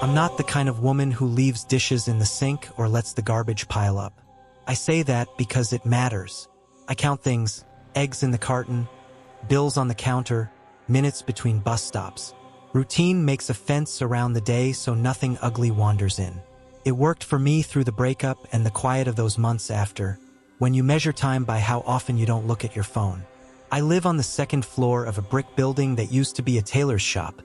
I'm not the kind of woman who leaves dishes in the sink or lets the garbage pile up. I say that because it matters. I count things: eggs in the carton, bills on the counter, minutes between bus stops. Routine makes a fence around the day so nothing ugly wanders in. It worked for me through the breakup and the quiet of those months after, when you measure time by how often you don't look at your phone. I live on the second floor of a brick building that used to be a tailor's shop,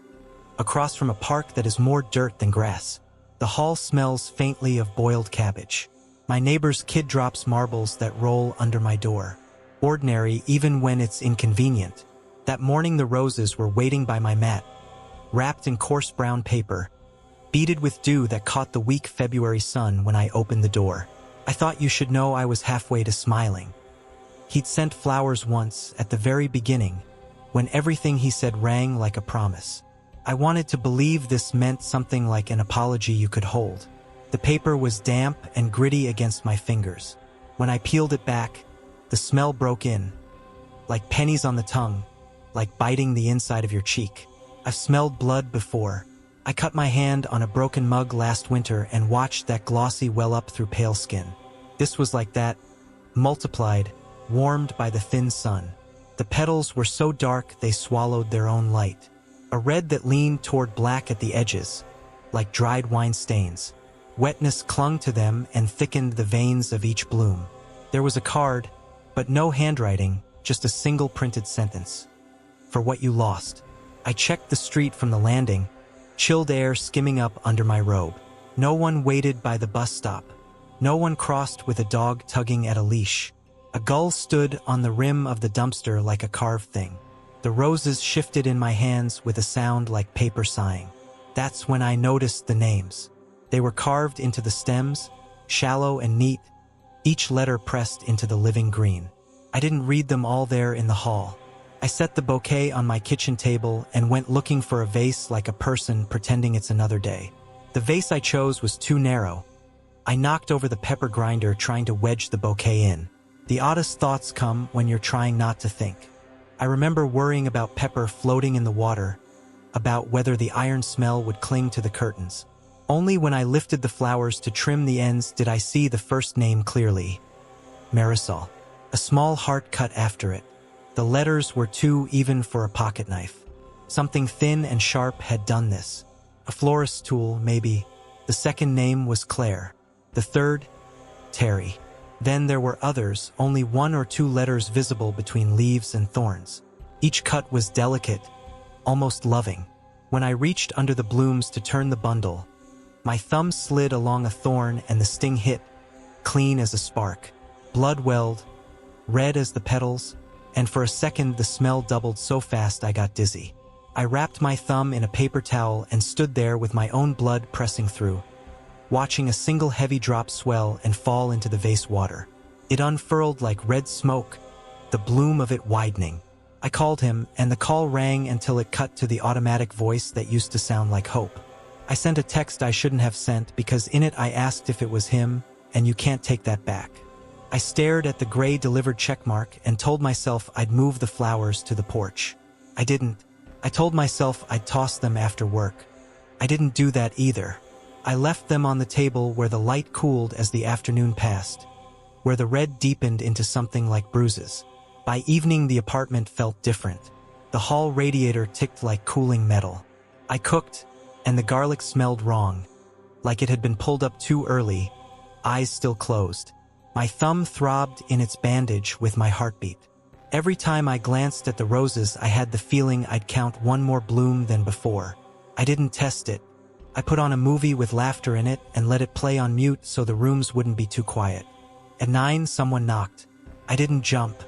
across from a park that is more dirt than grass. The hall smells faintly of boiled cabbage. My neighbor's kid drops marbles that roll under my door. Ordinary even when it's inconvenient. That morning the roses were waiting by my mat, wrapped in coarse brown paper, beaded with dew that caught the weak February sun when I opened the door. I thought you should know I was halfway to smiling. He'd sent flowers once, at the very beginning, when everything he said rang like a promise. I wanted to believe this meant something like an apology you could hold. The paper was damp and gritty against my fingers. When I peeled it back, the smell broke in, like pennies on the tongue, like biting the inside of your cheek. I've smelled blood before. I cut my hand on a broken mug last winter and watched that glossy well up through pale skin. This was like that, multiplied, warmed by the thin sun. The petals were so dark they swallowed their own light. A red that leaned toward black at the edges, like dried wine stains. Wetness clung to them and thickened the veins of each bloom. There was a card, but no handwriting, just a single printed sentence. For what you lost. I checked the street from the landing, chilled air skimming up under my robe. No one waited by the bus stop. No one crossed with a dog tugging at a leash. A gull stood on the rim of the dumpster like a carved thing. The roses shifted in my hands with a sound like paper sighing. That's when I noticed the names. They were carved into the stems, shallow and neat, each letter pressed into the living green. I didn't read them all there in the hall. I set the bouquet on my kitchen table and went looking for a vase like a person pretending it's another day. The vase I chose was too narrow. I knocked over the pepper grinder trying to wedge the bouquet in. The oddest thoughts come when you're trying not to think. I remember worrying about pepper floating in the water, about whether the iron smell would cling to the curtains. Only when I lifted the flowers to trim the ends did I see the first name clearly. Marisol. A small heart cut after it. The letters were too even for a pocket knife. Something thin and sharp had done this. A florist's tool, maybe. The second name was Claire. The third, Terry. Then there were others, only 1 or 2 letters visible between leaves and thorns. Each cut was delicate, almost loving. When I reached under the blooms to turn the bundle, my thumb slid along a thorn and the sting hit, clean as a spark. Blood welled, red as the petals, and for a second the smell doubled so fast I got dizzy. I wrapped my thumb in a paper towel and stood there with my own blood pressing through, watching a single heavy drop swell and fall into the vase water. It unfurled like red smoke, the bloom of it widening. I called him, and the call rang until it cut to the automatic voice that used to sound like hope. I sent a text I shouldn't have sent because in it I asked if it was him, and you can't take that back. I stared at the gray delivered checkmark and told myself I'd move the flowers to the porch. I didn't. I told myself I'd toss them after work. I didn't do that either. I left them on the table where the light cooled as the afternoon passed, where the red deepened into something like bruises. By evening the apartment felt different. The hall radiator ticked like cooling metal. I cooked, and the garlic smelled wrong, like it had been pulled up too early, eyes still closed. My thumb throbbed in its bandage with my heartbeat. Every time I glanced at the roses I had the feeling I'd count 1 more bloom than before. I didn't test it. I put on a movie with laughter in it and let it play on mute so the rooms wouldn't be too quiet. At 9 someone knocked. I didn't jump.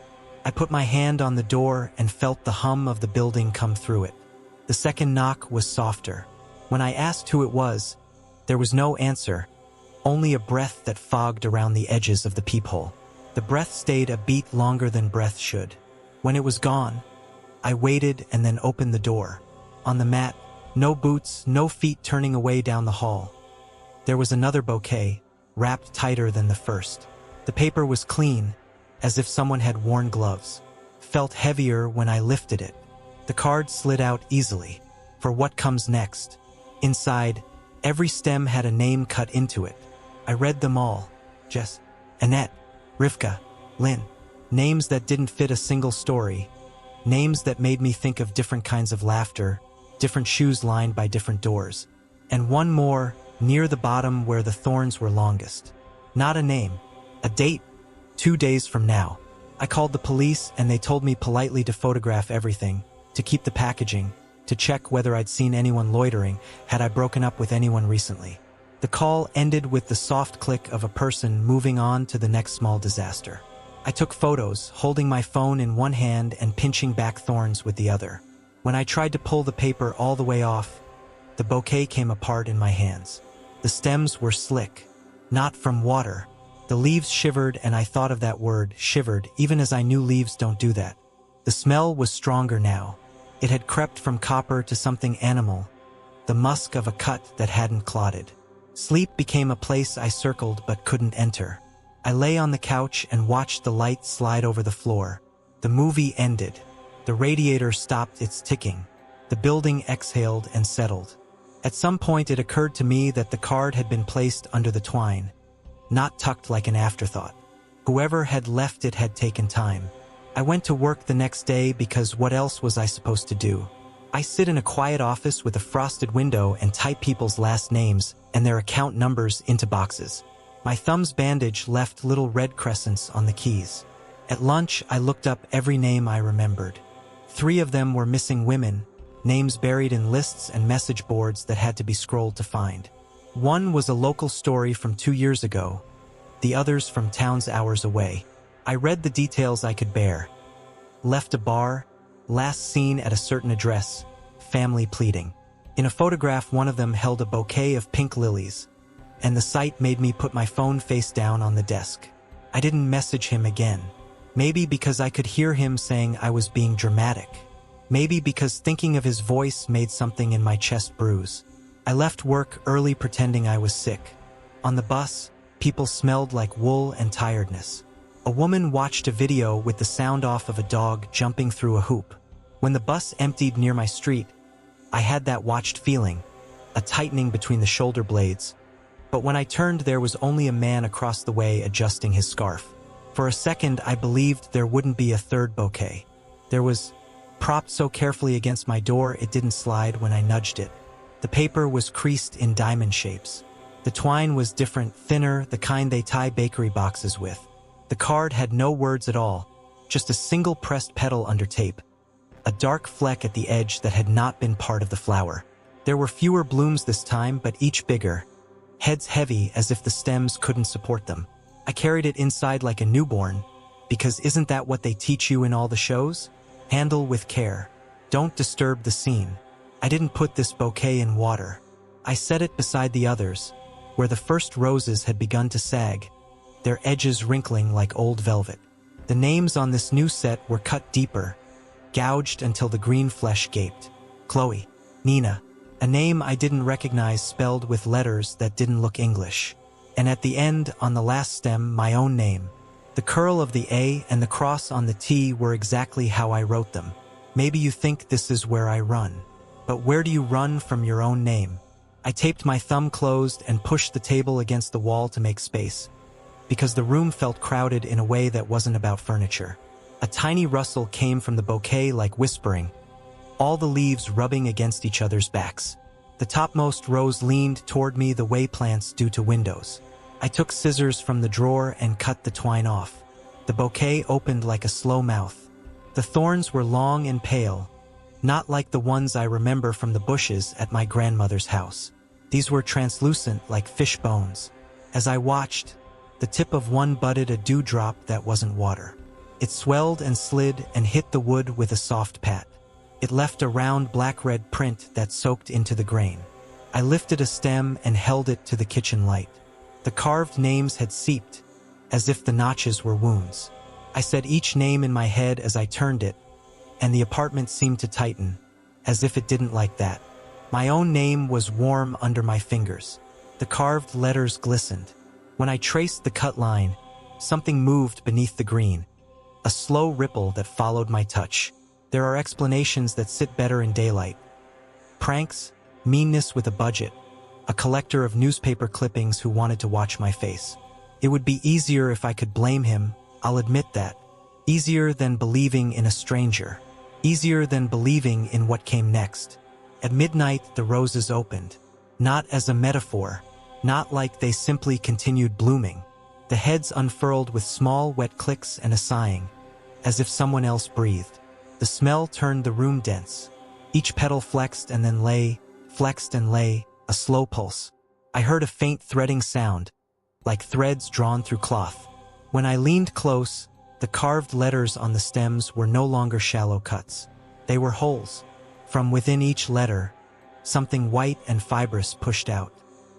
I put my hand on the door and felt the hum of the building come through it. The second knock was softer. When I asked who it was, there was no answer, only a breath that fogged around the edges of the peephole. The breath stayed a beat longer than breath should. When it was gone, I waited and then opened the door. On the mat, no boots, no feet turning away down the hall. There was another bouquet, wrapped tighter than the first. The paper was clean, as if someone had worn gloves. Felt heavier when I lifted it. The card slid out easily. For what comes next? Inside, Every stem had a name cut into it. I read them all. Jess, Annette, Rivka, Lynn. Names that didn't fit a single story. Names that made me think of different kinds of laughter, different shoes lined by different doors. And one more, near the bottom where the thorns were longest. Not a name. A date. 2 days from now. I called the police and they told me politely to photograph everything, to keep the packaging, to check whether I'd seen anyone loitering, had I broken up with anyone recently. The call ended with the soft click of a person moving on to the next small disaster. I took photos, holding my phone in one hand and pinching back thorns with the other. When I tried to pull the paper all the way off, the bouquet came apart in my hands. The stems were slick, not from water. The leaves shivered, and I thought of that word, shivered, even as I knew leaves don't do that. The smell was stronger now. It had crept from copper to something animal, the musk of a cut that hadn't clotted. Sleep became a place I circled but couldn't enter. I lay on the couch and watched the light slide over the floor. The movie ended. The radiator stopped its ticking. The building exhaled and settled. At some point it occurred to me that the card had been placed under the twine, not tucked like an afterthought. Whoever had left it had taken time. I went to work the next day because what else was I supposed to do? I sit in a quiet office with a frosted window and type people's last names and their account numbers into boxes. My thumb's bandage left little red crescents on the keys. At lunch, I looked up every name I remembered. 3 of them were missing women, names buried in lists and message boards that had to be scrolled to find. 1 was a local story from 2 years ago, the others from towns hours away. I read the details I could bear. Left a bar, last seen at a certain address, family pleading. In a photograph, one of them held a bouquet of pink lilies, and the sight made me put my phone face down on the desk. I didn't message him again. Maybe because I could hear him saying I was being dramatic. Maybe because thinking of his voice made something in my chest bruise. I left work early pretending I was sick. On the bus, people smelled like wool and tiredness. A woman watched a video with the sound off of a dog jumping through a hoop. When the bus emptied near my street, I had that watched feeling, a tightening between the shoulder blades. But when I turned, there was only a man across the way adjusting his scarf. For a second, I believed there wouldn't be a third bouquet. There was, propped so carefully against my door it didn't slide when I nudged it. The paper was creased in diamond shapes. The twine was different, thinner, the kind they tie bakery boxes with. The card had no words at all, just a single pressed petal under tape. A dark fleck at the edge that had not been part of the flower. There were fewer blooms this time, but each bigger. Heads heavy as if the stems couldn't support them. I carried it inside like a newborn, because isn't that what they teach you in all the shows? Handle with care. Don't disturb the scene. I didn't put this bouquet in water. I set it beside the others, where the first roses had begun to sag, their edges wrinkling like old velvet. The names on this new set were cut deeper, gouged until the green flesh gaped. Chloe, Nina, a name I didn't recognize spelled with letters that didn't look English. And at the end, on the last stem, my own name. The curl of the A and the cross on the T were exactly how I wrote them. Maybe you think this is where I run. But where do you run from your own name? I taped my thumb closed and pushed the table against the wall to make space, because the room felt crowded in a way that wasn't about furniture. A tiny rustle came from the bouquet like whispering, all the leaves rubbing against each other's backs. The topmost rose leaned toward me the way plants do to windows. I took scissors from the drawer and cut the twine off. The bouquet opened like a slow mouth. The thorns were long and pale, not like the ones I remember from the bushes at my grandmother's house. These were translucent like fish bones. As I watched, the tip of one budded a dewdrop that wasn't water. It swelled and slid and hit the wood with a soft pat. It left a round black-red print that soaked into the grain. I lifted a stem and held it to the kitchen light. The carved names had seeped, as if the notches were wounds. I said each name in my head as I turned it, and the apartment seemed to tighten, as if it didn't like that. My own name was warm under my fingers. The carved letters glistened. When I traced the cut line, something moved beneath the green, a slow ripple that followed my touch. There are explanations that sit better in daylight. Pranks, meanness with a budget, a collector of newspaper clippings who wanted to watch my face. It would be easier if I could blame him, I'll admit that. Easier than believing in a stranger. Easier than believing in what came next. At midnight, the roses opened. Not as a metaphor, not like they simply continued blooming. The heads unfurled with small, wet clicks and a sighing, as if someone else breathed. The smell turned the room dense. Each petal flexed and then lay, flexed and lay, a slow pulse. I heard a faint threading sound, like threads drawn through cloth. When I leaned close, the carved letters on the stems were no longer shallow cuts. They were holes. From within each letter, something white and fibrous pushed out.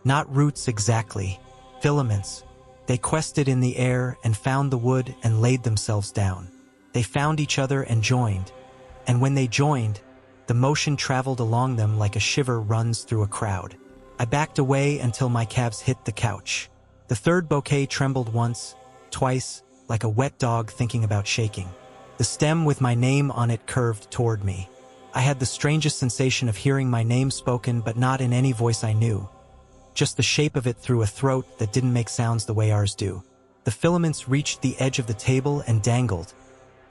Not roots exactly, filaments. They quested in the air and found the wood and laid themselves down. They found each other and joined. And when they joined, the motion traveled along them like a shiver runs through a crowd. I backed away until my calves hit the couch. The third bouquet trembled once, twice, like a wet dog thinking about shaking. The stem with my name on it curved toward me. I had the strangest sensation of hearing my name spoken, but not in any voice I knew. Just the shape of it through a throat that didn't make sounds the way ours do. The filaments reached the edge of the table and dangled,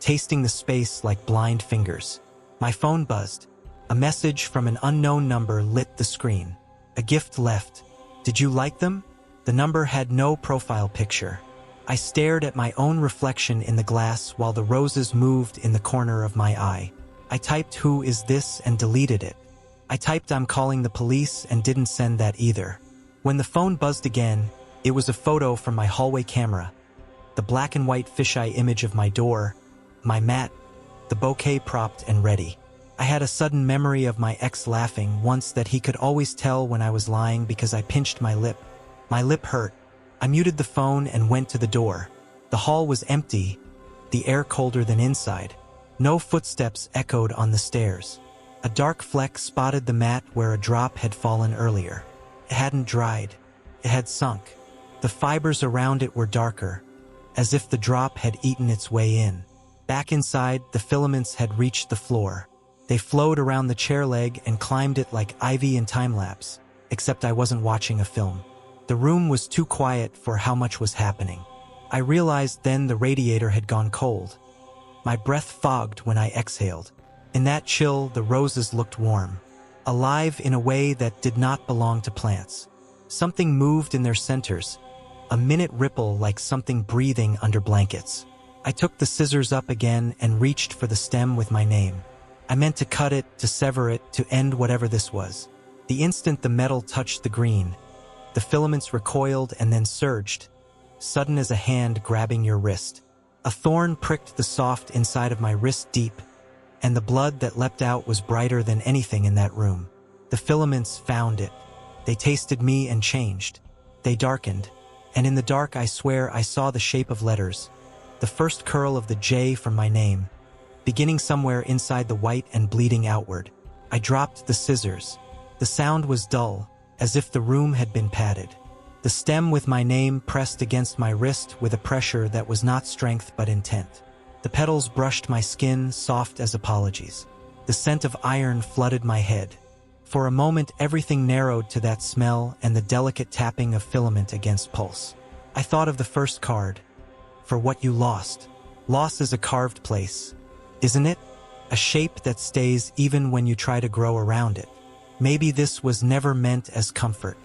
tasting the space like blind fingers. My phone buzzed. A message from an unknown number lit the screen. A gift left. Did you like them? The number had no profile picture. I stared at my own reflection in the glass while the roses moved in the corner of my eye. I typed "Who is this?" and deleted it. I typed "I'm calling the police" and didn't send that either. When the phone buzzed again, it was a photo from my hallway camera. The black and white fisheye image of my door, my mat, the bouquet propped and ready. I had a sudden memory of my ex laughing once that he could always tell when I was lying because I pinched my lip. My lip hurt. I muted the phone and went to the door. The hall was empty, the air colder than inside. No footsteps echoed on the stairs. A dark fleck spotted the mat where a drop had fallen earlier. It hadn't dried. It had sunk. The fibers around it were darker, as if the drop had eaten its way in. Back inside, the filaments had reached the floor. They flowed around the chair leg and climbed it like ivy in time-lapse, except I wasn't watching a film. The room was too quiet for how much was happening. I realized then the radiator had gone cold. My breath fogged when I exhaled. In that chill, the roses looked warm, alive in a way that did not belong to plants. Something moved in their centers, a minute ripple like something breathing under blankets. I took the scissors up again and reached for the stem with my name. I meant to cut it, to sever it, to end whatever this was. The instant the metal touched the green, the filaments recoiled and then surged, sudden as a hand grabbing your wrist. A thorn pricked the soft inside of my wrist deep, and the blood that leapt out was brighter than anything in that room. The filaments found it. They tasted me and changed. They darkened, and in the dark I swear I saw the shape of letters, the first curl of the J from my name, beginning somewhere inside the white and bleeding outward. I dropped the scissors. The sound was dull, as if the room had been padded. The stem with my name pressed against my wrist with a pressure that was not strength but intent. The petals brushed my skin, soft as apologies. The scent of iron flooded my head. For a moment everything narrowed to that smell and the delicate tapping of filament against pulse. I thought of the first card. For what you lost. Loss is a carved place, isn't it? A shape that stays even when you try to grow around it. Maybe this was never meant as comfort.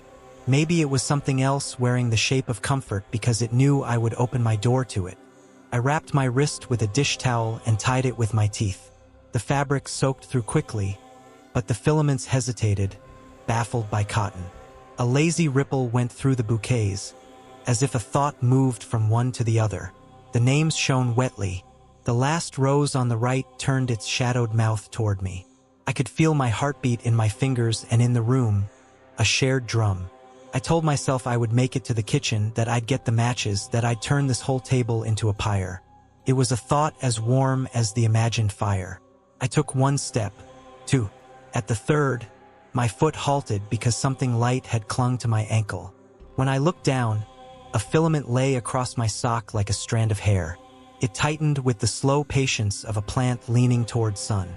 Maybe it was something else wearing the shape of comfort because it knew I would open my door to it. I wrapped my wrist with a dish towel and tied it with my teeth. The fabric soaked through quickly, but the filaments hesitated, baffled by cotton. A lazy ripple went through the bouquets, as if a thought moved from one to the other. The names shone wetly. The last rose on the right turned its shadowed mouth toward me. I could feel my heartbeat in my fingers and in the room, a shared drum. I told myself I would make it to the kitchen, that I'd get the matches, that I'd turn this whole table into a pyre. It was a thought as warm as the imagined fire. I took one step, two. At the third, my foot halted because something light had clung to my ankle. When I looked down, a filament lay across my sock like a strand of hair. It tightened with the slow patience of a plant leaning toward sun.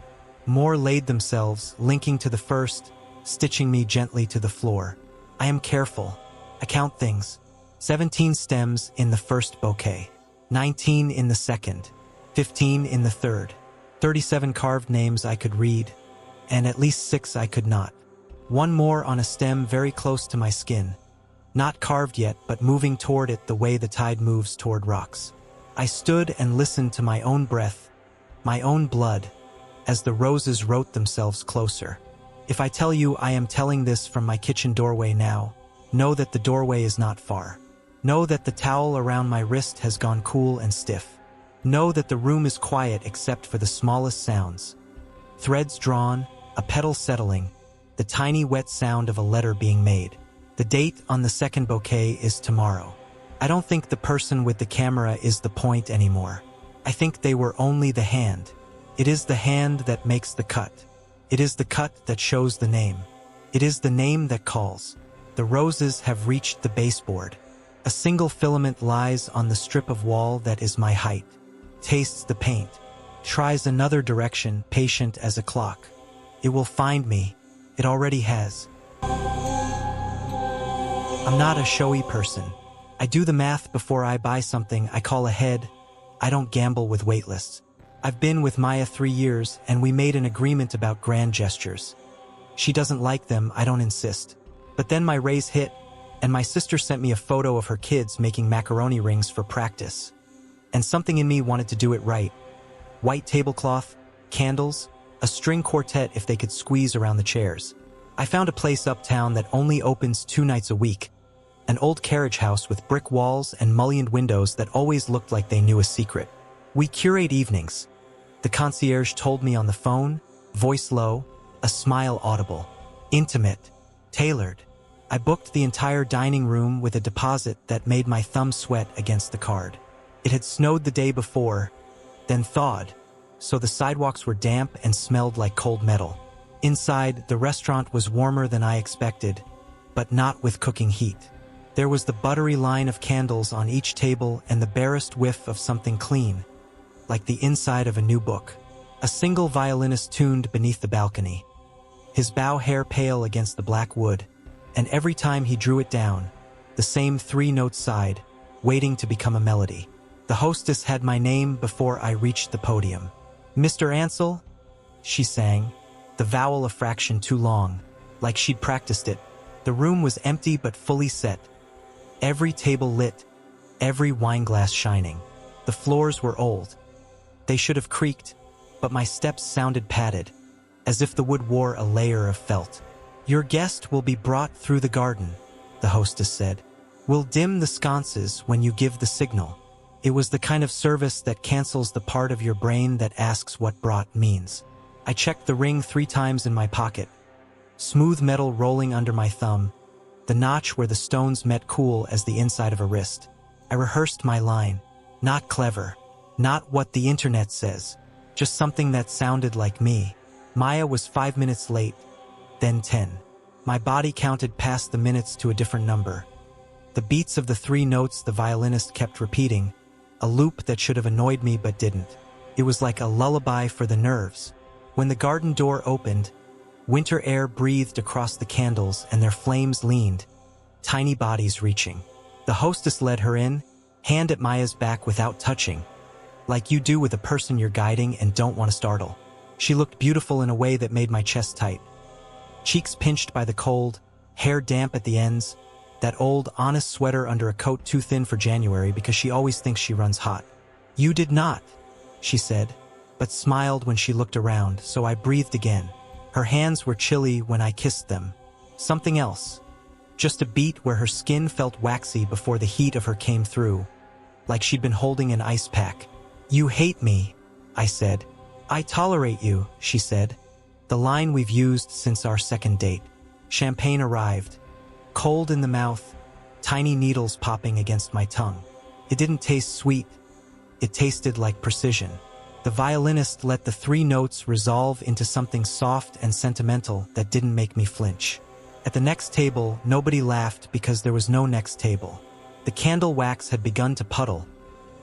More laid themselves, linking to the first, stitching me gently to the floor. I am careful. I count things. 17 stems in the first bouquet, 19 in the second, 15 in the third, 37 carved names I could read, and at least 6 I could not. One more on a stem very close to my skin. Not carved yet, but moving toward it the way the tide moves toward rocks. I stood and listened to my own breath, my own blood, as the roses wrote themselves closer. If I tell you I am telling this from my kitchen doorway now, know that the doorway is not far. Know that the towel around my wrist has gone cool and stiff. Know that the room is quiet except for the smallest sounds. Threads drawn, a petal settling, the tiny wet sound of a letter being made. The date on the second bouquet is tomorrow. I don't think the person with the camera is the point anymore. I think they were only the hand. It is the hand that makes the cut. It is the cut that shows the name. It is the name that calls. The roses have reached the baseboard. A single filament lies on the strip of wall that is my height. Tastes the paint. Tries another direction, patient as a clock. It will find me. It already has. I'm not a showy person. I do the math before I buy something I call ahead. I don't gamble with waitlists. I've been with Maya 3 years, and we made an agreement about grand gestures. She doesn't like them, I don't insist. But then my raise hit, and my sister sent me a photo of her kids making macaroni rings for practice. And something in me wanted to do it right. White tablecloth, candles, a string quartet if they could squeeze around the chairs. I found a place uptown that only opens 2 nights a week. An old carriage house with brick walls and mullioned windows that always looked like they knew a secret. We curate evenings. The concierge told me on the phone, voice low, a smile audible. Intimate. Tailored. I booked the entire dining room with a deposit that made my thumb sweat against the card. It had snowed the day before, then thawed, so the sidewalks were damp and smelled like cold metal. Inside, the restaurant was warmer than I expected, but not with cooking heat. There was the buttery line of candles on each table and the barest whiff of something clean, like the inside of a new book. A single violinist tuned beneath the balcony, his bow hair pale against the black wood, and every time he drew it down, the same 3-note sighed, waiting to become a melody. The hostess had my name before I reached the podium. "Mr. Ansel," she sang, the vowel a fraction too long, like she'd practiced it. The room was empty but fully set. Every table lit, every wineglass shining. The floors were old. They should have creaked, but my steps sounded padded, as if the wood wore a layer of felt. "Your guest will be brought through the garden," the hostess said. "We'll dim the sconces when you give the signal." It was the kind of service that cancels the part of your brain that asks what brought means. I checked the ring 3 times in my pocket. Smooth metal rolling under my thumb, the notch where the stones met cool as the inside of a wrist. I rehearsed my line. Not clever. Not what the internet says. Just something that sounded like me. Maya was 5 minutes late, then 10. My body counted past the minutes to a different number. The beats of the 3 notes the violinist kept repeating, a loop that should have annoyed me but didn't. It was like a lullaby for the nerves. When the garden door opened, winter air breathed across the candles and their flames leaned, tiny bodies reaching. The hostess led her in, hand at Maya's back without touching, like you do with a person you're guiding and don't want to startle. She looked beautiful in a way that made my chest tight. Cheeks pinched by the cold, hair damp at the ends, that old, honest sweater under a coat too thin for January because she always thinks she runs hot. "You did not," she said, but smiled when she looked around, so I breathed again. Her hands were chilly when I kissed them. Something else. Just a beat where her skin felt waxy before the heat of her came through, like she'd been holding an ice pack. "You hate me," I said. "I tolerate you," she said. The line we've used since our second date. Champagne arrived. Cold in the mouth, tiny needles popping against my tongue. It didn't taste sweet. It tasted like precision. The violinist let the 3 notes resolve into something soft and sentimental that didn't make me flinch. At the next table, nobody laughed because there was no next table. The candle wax had begun to puddle,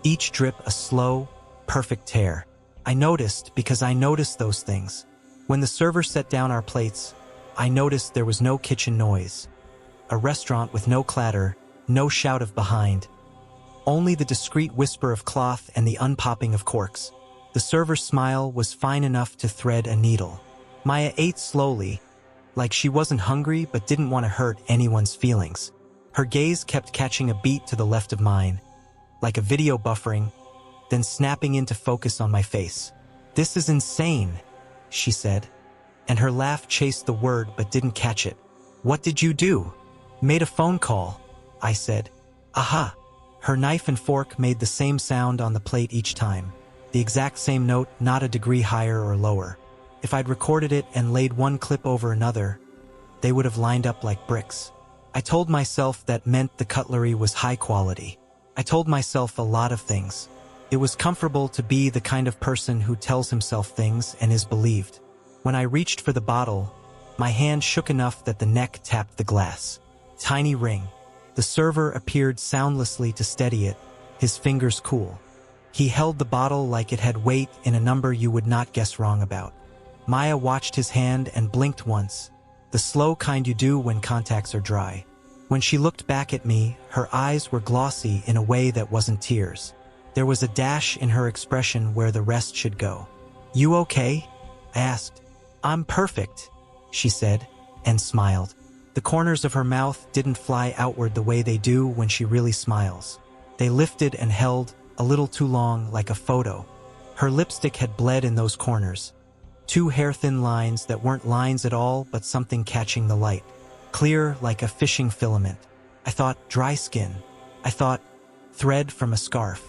each drip a slow, perfect tear. I noticed because I noticed those things. When the server set down our plates, I noticed there was no kitchen noise. a restaurant with no clatter, no shout of behind. Only the discreet whisper of cloth and the unpopping of corks. The server's smile was fine enough to thread a needle. Maya ate slowly, like she wasn't hungry but didn't want to hurt anyone's feelings. Her gaze kept catching a beat to the left of mine, like a video buffering, then snapping into focus on my face. "This is insane," she said, and her laugh chased the word but didn't catch it. "What did you do?" "Made a phone call," I said. "Aha." Her knife and fork made the same sound on the plate each time. The exact same note, not a degree higher or lower. If I'd recorded it and laid one clip over another, they would have lined up like bricks. I told myself that meant the cutlery was high quality. I told myself a lot of things. It was comfortable to be the kind of person who tells himself things and is believed. When I reached for the bottle, my hand shook enough that the neck tapped the glass. Tiny ring. The server appeared soundlessly to steady it, his fingers cool. He held the bottle like it had weight in a number you would not guess wrong about. Maya watched his hand and blinked once, the slow kind you do when contacts are dry. When she looked back at me, her eyes were glossy in a way that wasn't tears. There was a dash in her expression where the rest should go. "You okay?" I asked. "I'm perfect," she said, and smiled. The corners of her mouth didn't fly outward the way they do when she really smiles. They lifted and held, a little too long, like a photo. Her lipstick had bled in those corners. 2 hair-thin lines that weren't lines at all but something catching the light. Clear like a fishing filament. I thought dry skin. I thought thread from a scarf.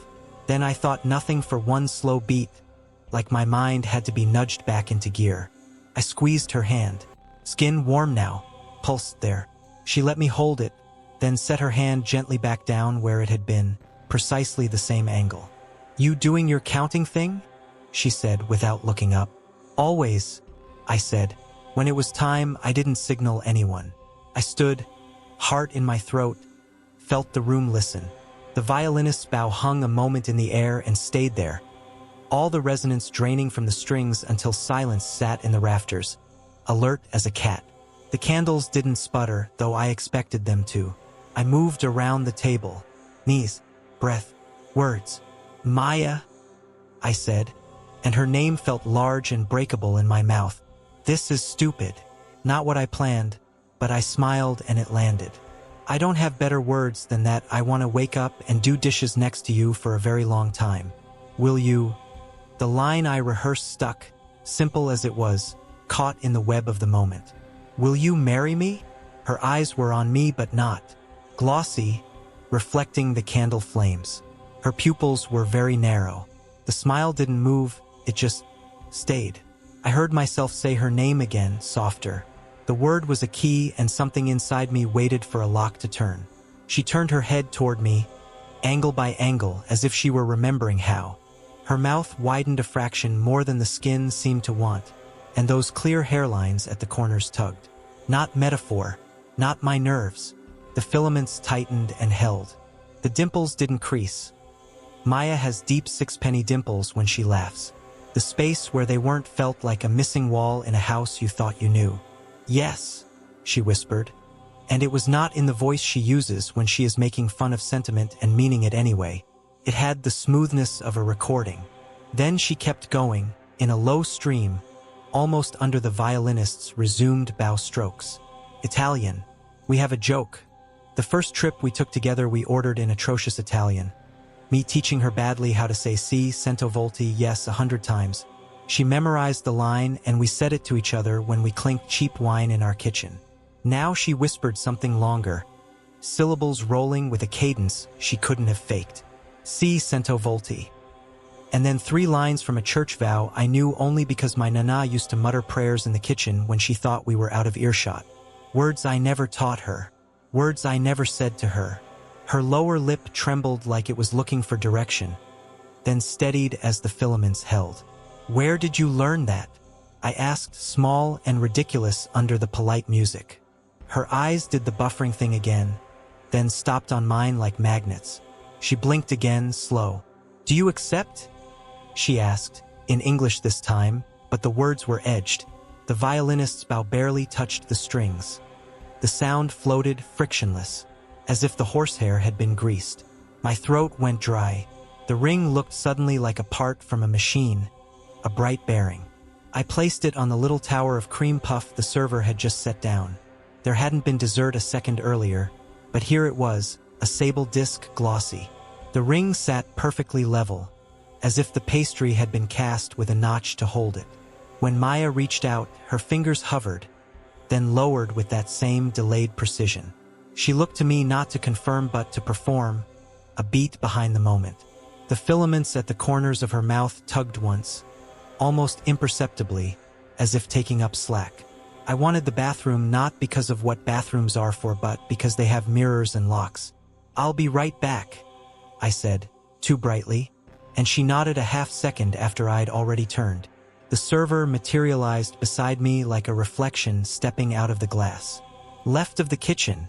Then I thought nothing for one slow beat, like my mind had to be nudged back into gear. I squeezed her hand. Skin warm now, pulsed there. She let me hold it, then set her hand gently back down where it had been, precisely the same angle. "You doing your counting thing?" she said without looking up. "Always," I said. When it was time, I didn't signal anyone. I stood, heart in my throat, felt the room listen. The violinist's bow hung a moment in the air and stayed there, all the resonance draining from the strings until silence sat in the rafters, alert as a cat. The candles didn't sputter, though I expected them to. I moved around the table. Knees, breath, words. "Maya," I said, and her name felt large and breakable in my mouth. "This is stupid. Not what I planned, but I smiled and it landed. I don't have better words than that. I want to wake up and do dishes next to you for a very long time. Will you?" The line I rehearsed stuck, simple as it was, caught in the web of the moment. "Will you marry me?" Her eyes were on me but not. Glossy, reflecting the candle flames. Her pupils were very narrow. The smile didn't move, it just stayed. I heard myself say her name again, softer. The word was a key and something inside me waited for a lock to turn. She turned her head toward me, angle by angle, as if she were remembering how. Her mouth widened a fraction more than the skin seemed to want, and those clear hairlines at the corners tugged. Not metaphor, not my nerves. The filaments tightened and held. The dimples didn't crease. Maya has deep sixpenny dimples when she laughs. The space where they weren't felt like a missing wall in a house you thought you knew. "Yes," she whispered, and it was not in the voice she uses when she is making fun of sentiment and meaning it anyway. It had the smoothness of a recording. Then she kept going, in a low stream, almost under the violinist's resumed bow strokes. "Italian. We have a joke. The first trip we took together we ordered in atrocious Italian. Me teaching her badly how to say si, cento volte, yes 100 times. She memorized the line and we said it to each other when we clinked cheap wine in our kitchen. Now she whispered something longer, syllables rolling with a cadence she couldn't have faked. Si, cento volte. And then 3 lines from a church vow I knew only because my nana used to mutter prayers in the kitchen when she thought we were out of earshot. Words I never taught her. Words I never said to her. Her lower lip trembled like it was looking for direction, then steadied as the filaments held. "Where did you learn that?" I asked, small and ridiculous under the polite music. Her eyes did the buffering thing again, then stopped on mine like magnets. She blinked again, slow. "Do you accept?" she asked, in English this time, but the words were edged. The violinist's bow barely touched the strings. The sound floated frictionless, as if the horsehair had been greased. My throat went dry. The ring looked suddenly like a part from a machine, a bright bearing. I placed it on the little tower of cream puff the server had just set down. There hadn't been dessert a second earlier, but here it was, a sable disc, glossy. The ring sat perfectly level, as if the pastry had been cast with a notch to hold it. When Maya reached out, her fingers hovered, then lowered with that same delayed precision. She looked to me not to confirm but to perform, a beat behind the moment. The filaments at the corners of her mouth tugged once, almost imperceptibly, as if taking up slack. I wanted the bathroom not because of what bathrooms are for but because they have mirrors and locks. "I'll be right back," I said, too brightly, and she nodded a half-second after I'd already turned. The server materialized beside me like a reflection stepping out of the glass. "Left of the kitchen,"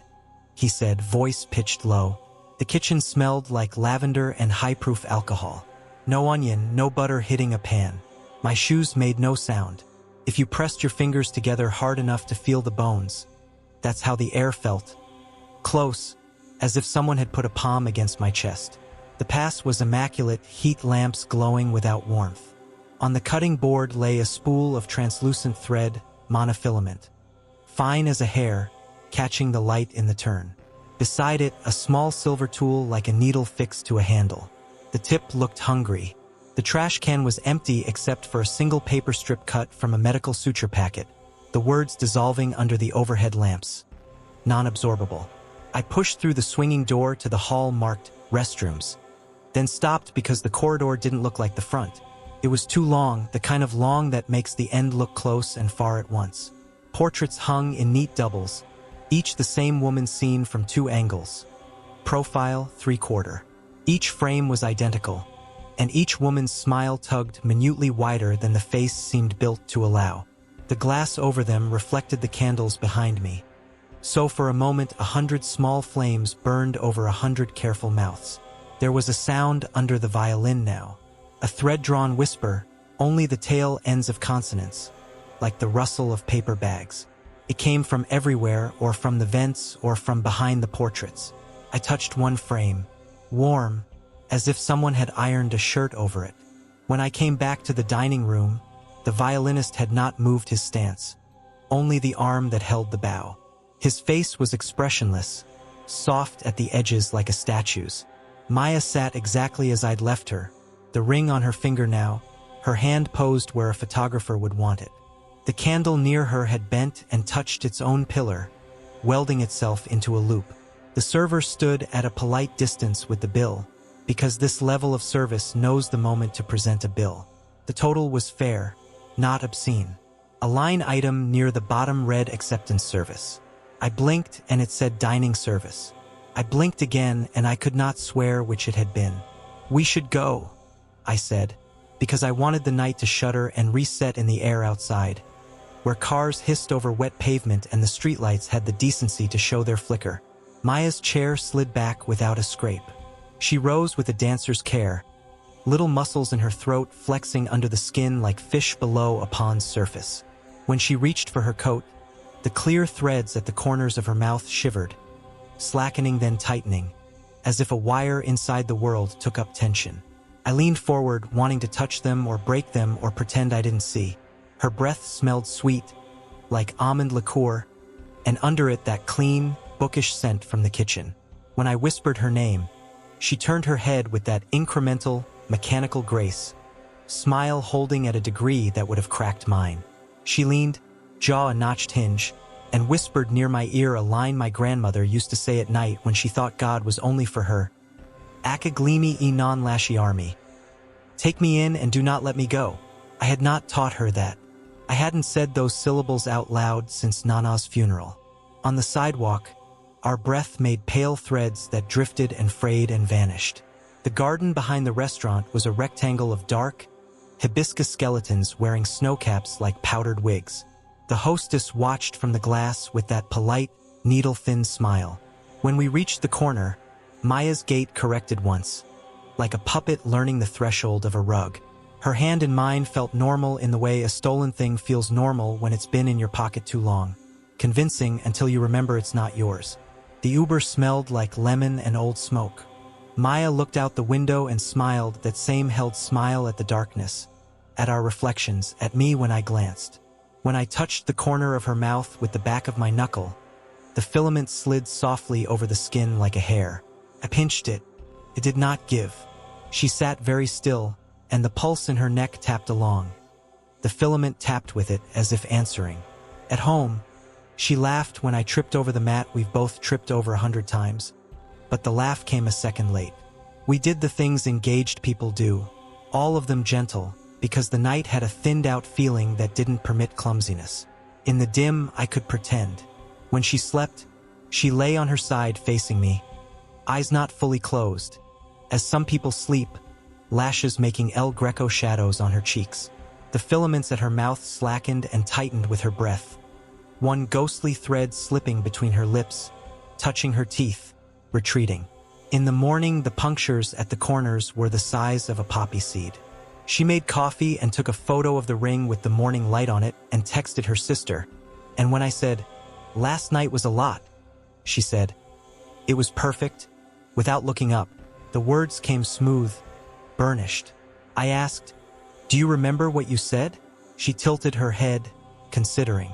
he said, voice pitched low. The kitchen smelled like lavender and high-proof alcohol. No onion, no butter hitting a pan. My shoes made no sound. If you pressed your fingers together hard enough to feel the bones, that's how the air felt. Close, as if someone had put a palm against my chest. The pass was immaculate, heat lamps glowing without warmth. On the cutting board lay a spool of translucent thread, monofilament, fine as a hair, catching the light in the turn. Beside it, a small silver tool like a needle fixed to a handle. The tip looked hungry. The trash can was empty except for a single paper strip cut from a medical suture packet, the words dissolving under the overhead lamps. Non-absorbable. I pushed through the swinging door to the hall marked restrooms, then stopped because the corridor didn't look like the front. It was too long, the kind of long that makes the end look close and far at once. Portraits hung in neat doubles, each the same woman seen from two angles. Profile, three-quarter. Each frame was identical, and each woman's smile tugged minutely wider than the face seemed built to allow. The glass over them reflected the candles behind me. So for a moment 100 small flames burned over 100 careful mouths. There was a sound under the violin now. A thread-drawn whisper, only the tail ends of consonants, like the rustle of paper bags. It came from everywhere, or from the vents, or from behind the portraits. I touched one frame, warm, as if someone had ironed a shirt over it. When I came back to the dining room, the violinist had not moved his stance, only the arm that held the bow. His face was expressionless, soft at the edges like a statue's. Maya sat exactly as I'd left her, the ring on her finger now, her hand posed where a photographer would want it. The candle near her had bent and touched its own pillar, welding itself into a loop. The server stood at a polite distance with the bill, because this level of service knows the moment to present a bill. The total was fair, not obscene. A line item near the bottom read acceptance service. I blinked and it said dining service. I blinked again and I could not swear which it had been. "We should go," I said, because I wanted the night to shudder and reset in the air outside, where cars hissed over wet pavement and the streetlights had the decency to show their flicker. Maya's chair slid back without a scrape. She rose with a dancer's care, little muscles in her throat flexing under the skin like fish below a pond's surface. When she reached for her coat, the clear threads at the corners of her mouth shivered, slackening then tightening, as if a wire inside the world took up tension. I leaned forward, wanting to touch them or break them or pretend I didn't see. Her breath smelled sweet, like almond liqueur, and under it that clean, bookish scent from the kitchen. When I whispered her name, she turned her head with that incremental, mechanical grace, smile holding at a degree that would have cracked mine. She leaned, jaw a notched hinge, and whispered near my ear a line my grandmother used to say at night when she thought God was only for her. "Akaglimi e non lasciarmi." Take me in and do not let me go. I had not taught her that. I hadn't said those syllables out loud since Nana's funeral. On the sidewalk, our breath made pale threads that drifted and frayed and vanished. The garden behind the restaurant was a rectangle of dark, hibiscus skeletons wearing snowcaps like powdered wigs. The hostess watched from the glass with that polite, needle-thin smile. When we reached the corner, Maya's gait corrected once, like a puppet learning the threshold of a rug. Her hand in mine felt normal in the way a stolen thing feels normal when it's been in your pocket too long. convincing until you remember it's not yours. The Uber smelled like lemon and old smoke. Maya looked out the window and smiled, that same held smile at the darkness, at our reflections, at me when I glanced. When I touched the corner of her mouth with the back of my knuckle, the filament slid softly over the skin like a hair. I pinched it. It did not give. She sat very still, and the pulse in her neck tapped along. The filament tapped with it, as if answering. At home, she laughed when I tripped over the mat we've both tripped over 100 times. But the laugh came a second late. We did the things engaged people do, all of them gentle, because the night had a thinned-out feeling that didn't permit clumsiness. In the dim, I could pretend. When she slept, she lay on her side facing me, eyes not fully closed. As some people sleep, lashes making El Greco shadows on her cheeks. The filaments at her mouth slackened and tightened with her breath. One ghostly thread slipping between her lips, touching her teeth, retreating. In the morning, the punctures at the corners were the size of a poppy seed. She made coffee and took a photo of the ring with the morning light on it and texted her sister. And when I said, "Last night was a lot," she said, "It was perfect." Without looking up, the words came smooth, burnished. I asked, "Do you remember what you said?" She tilted her head, considering.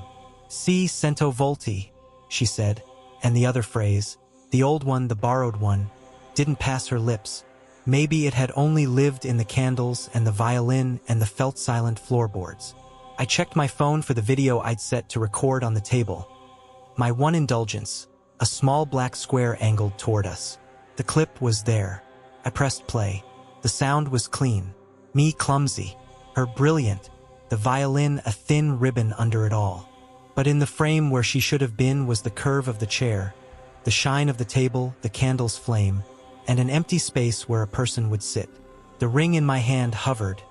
"Si cento volti," she said, and the other phrase, the old one, the borrowed one, didn't pass her lips. Maybe it had only lived in the candles and the violin and the felt silent floorboards. I checked my phone for the video I'd set to record on the table. My one indulgence, a small black square angled toward us. The clip was there. I pressed play. The sound was clean. Me clumsy. Her brilliant. The violin a thin ribbon under it all. But in the frame where she should have been was the curve of the chair, the shine of the table, the candle's flame, and an empty space where a person would sit. The ring in my hand hovered,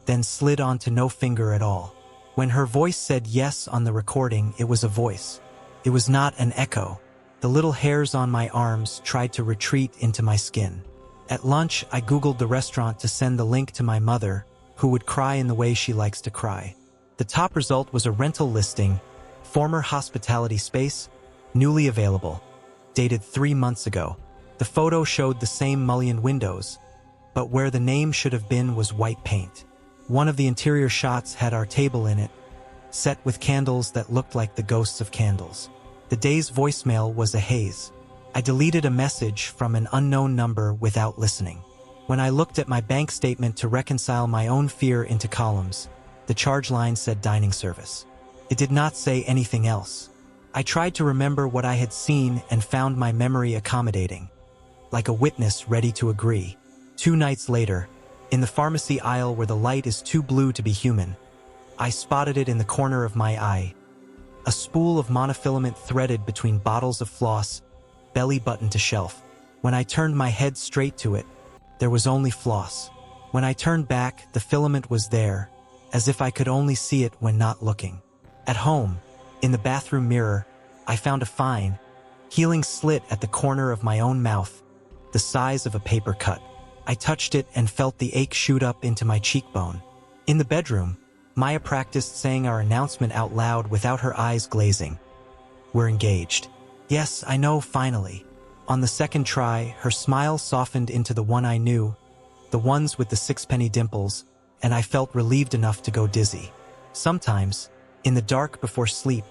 then slid onto no finger at all. When her voice said yes on the recording, it was a voice. It was not an echo. The little hairs on my arms tried to retreat into my skin. At lunch, I Googled the restaurant to send the link to my mother, who would cry in the way she likes to cry. The top result was a rental listing, former hospitality space, newly available, dated 3 months ago. The photo showed the same mullioned windows, but where the name should have been was white paint. One of the interior shots had our table in it, set with candles that looked like the ghosts of candles. The day's voicemail was a haze. I deleted a message from an unknown number without listening. When I looked at my bank statement to reconcile my own fear into columns, the charge line said dining service. It did not say anything else. I tried to remember what I had seen and found my memory accommodating, like a witness ready to agree. 2 nights later, in the pharmacy aisle where the light is too blue to be human, I spotted it in the corner of my eye. A spool of monofilament threaded between bottles of floss, belly button to shelf. When I turned my head straight to it, there was only floss. When I turned back, the filament was there, as if I could only see it when not looking. At home, in the bathroom mirror, I found a fine, healing slit at the corner of my own mouth, the size of a paper cut. I touched it and felt the ache shoot up into my cheekbone. In the bedroom, Maya practiced saying our announcement out loud without her eyes glazing. "We're engaged." "Yes, I know, finally." On the second try, her smile softened into the one I knew, the ones with the 6-penny dimples, and I felt relieved enough to go dizzy. Sometimes, in the dark before sleep,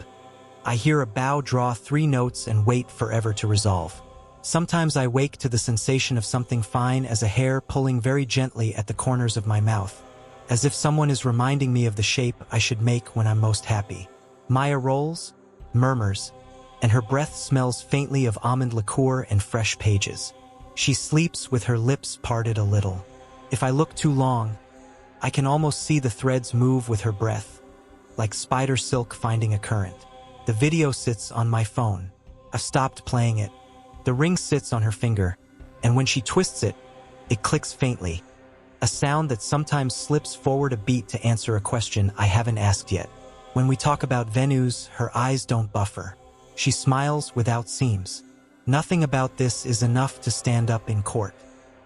I hear a bow draw 3 notes and wait forever to resolve. Sometimes I wake to the sensation of something fine as a hair pulling very gently at the corners of my mouth, as if someone is reminding me of the shape I should make when I'm most happy. Maya rolls, murmurs, and her breath smells faintly of almond liqueur and fresh pages. She sleeps with her lips parted a little. If I look too long, I can almost see the threads move with her breath, like spider silk finding a current. The video sits on my phone. I've stopped playing it. The ring sits on her finger, and when she twists it, it clicks faintly, a sound that sometimes slips forward a beat to answer a question I haven't asked yet. When we talk about venues, her eyes don't buffer. She smiles without seams. Nothing about this is enough to stand up in court.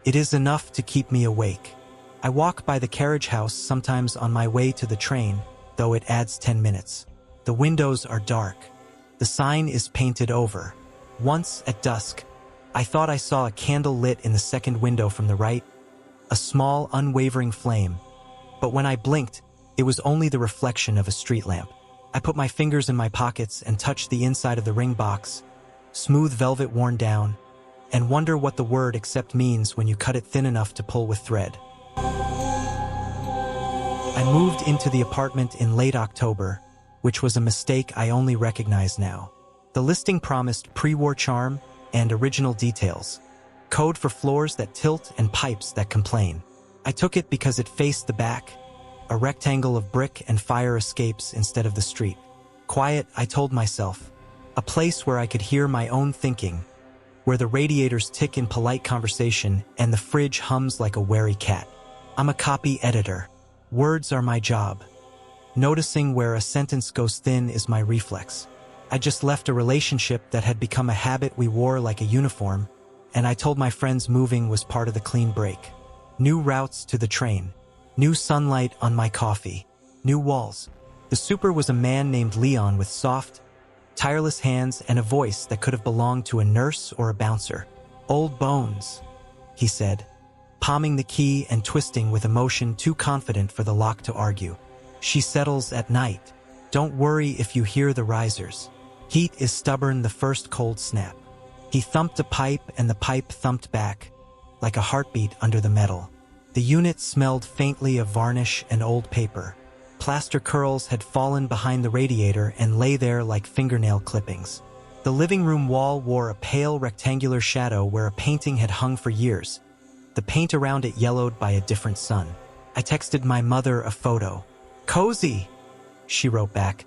It is enough to keep me awake. I walk by the carriage house sometimes on my way to the train, though it adds 10 minutes. The windows are dark. The sign is painted over. Once, at dusk, I thought I saw a candle lit in the second window from the right, a small, unwavering flame. But when I blinked, it was only the reflection of a street lamp. I put my fingers in my pockets and touched the inside of the ring box, smooth velvet worn down, and wonder what the word accept means when you cut it thin enough to pull with thread. I moved into the apartment in late October, which was a mistake I only recognize now. The listing promised pre-war charm and original details, code for floors that tilt and pipes that complain. I took it because it faced the back, a rectangle of brick and fire escapes instead of the street. Quiet, I told myself, a place where I could hear my own thinking, where the radiators tick in polite conversation and the fridge hums like a wary cat. I'm a copy editor. Words are my job. Noticing where a sentence goes thin is my reflex. I just left a relationship that had become a habit we wore like a uniform, and I told my friends moving was part of the clean break. New routes to the train, new sunlight on my coffee, new walls. The super was a man named Leon with soft, tireless hands and a voice that could have belonged to a nurse or a bouncer. "Old bones," he said, palming the key and twisting with emotion too confident for the lock to argue. "She settles at night. Don't worry if you hear the risers. Heat is stubborn the first cold snap." He thumped a pipe and the pipe thumped back, like a heartbeat under the metal. The unit smelled faintly of varnish and old paper. Plaster curls had fallen behind the radiator and lay there like fingernail clippings. The living room wall wore a pale rectangular shadow where a painting had hung for years, the paint around it yellowed by a different sun. I texted my mother a photo. "Cozy," she wrote back,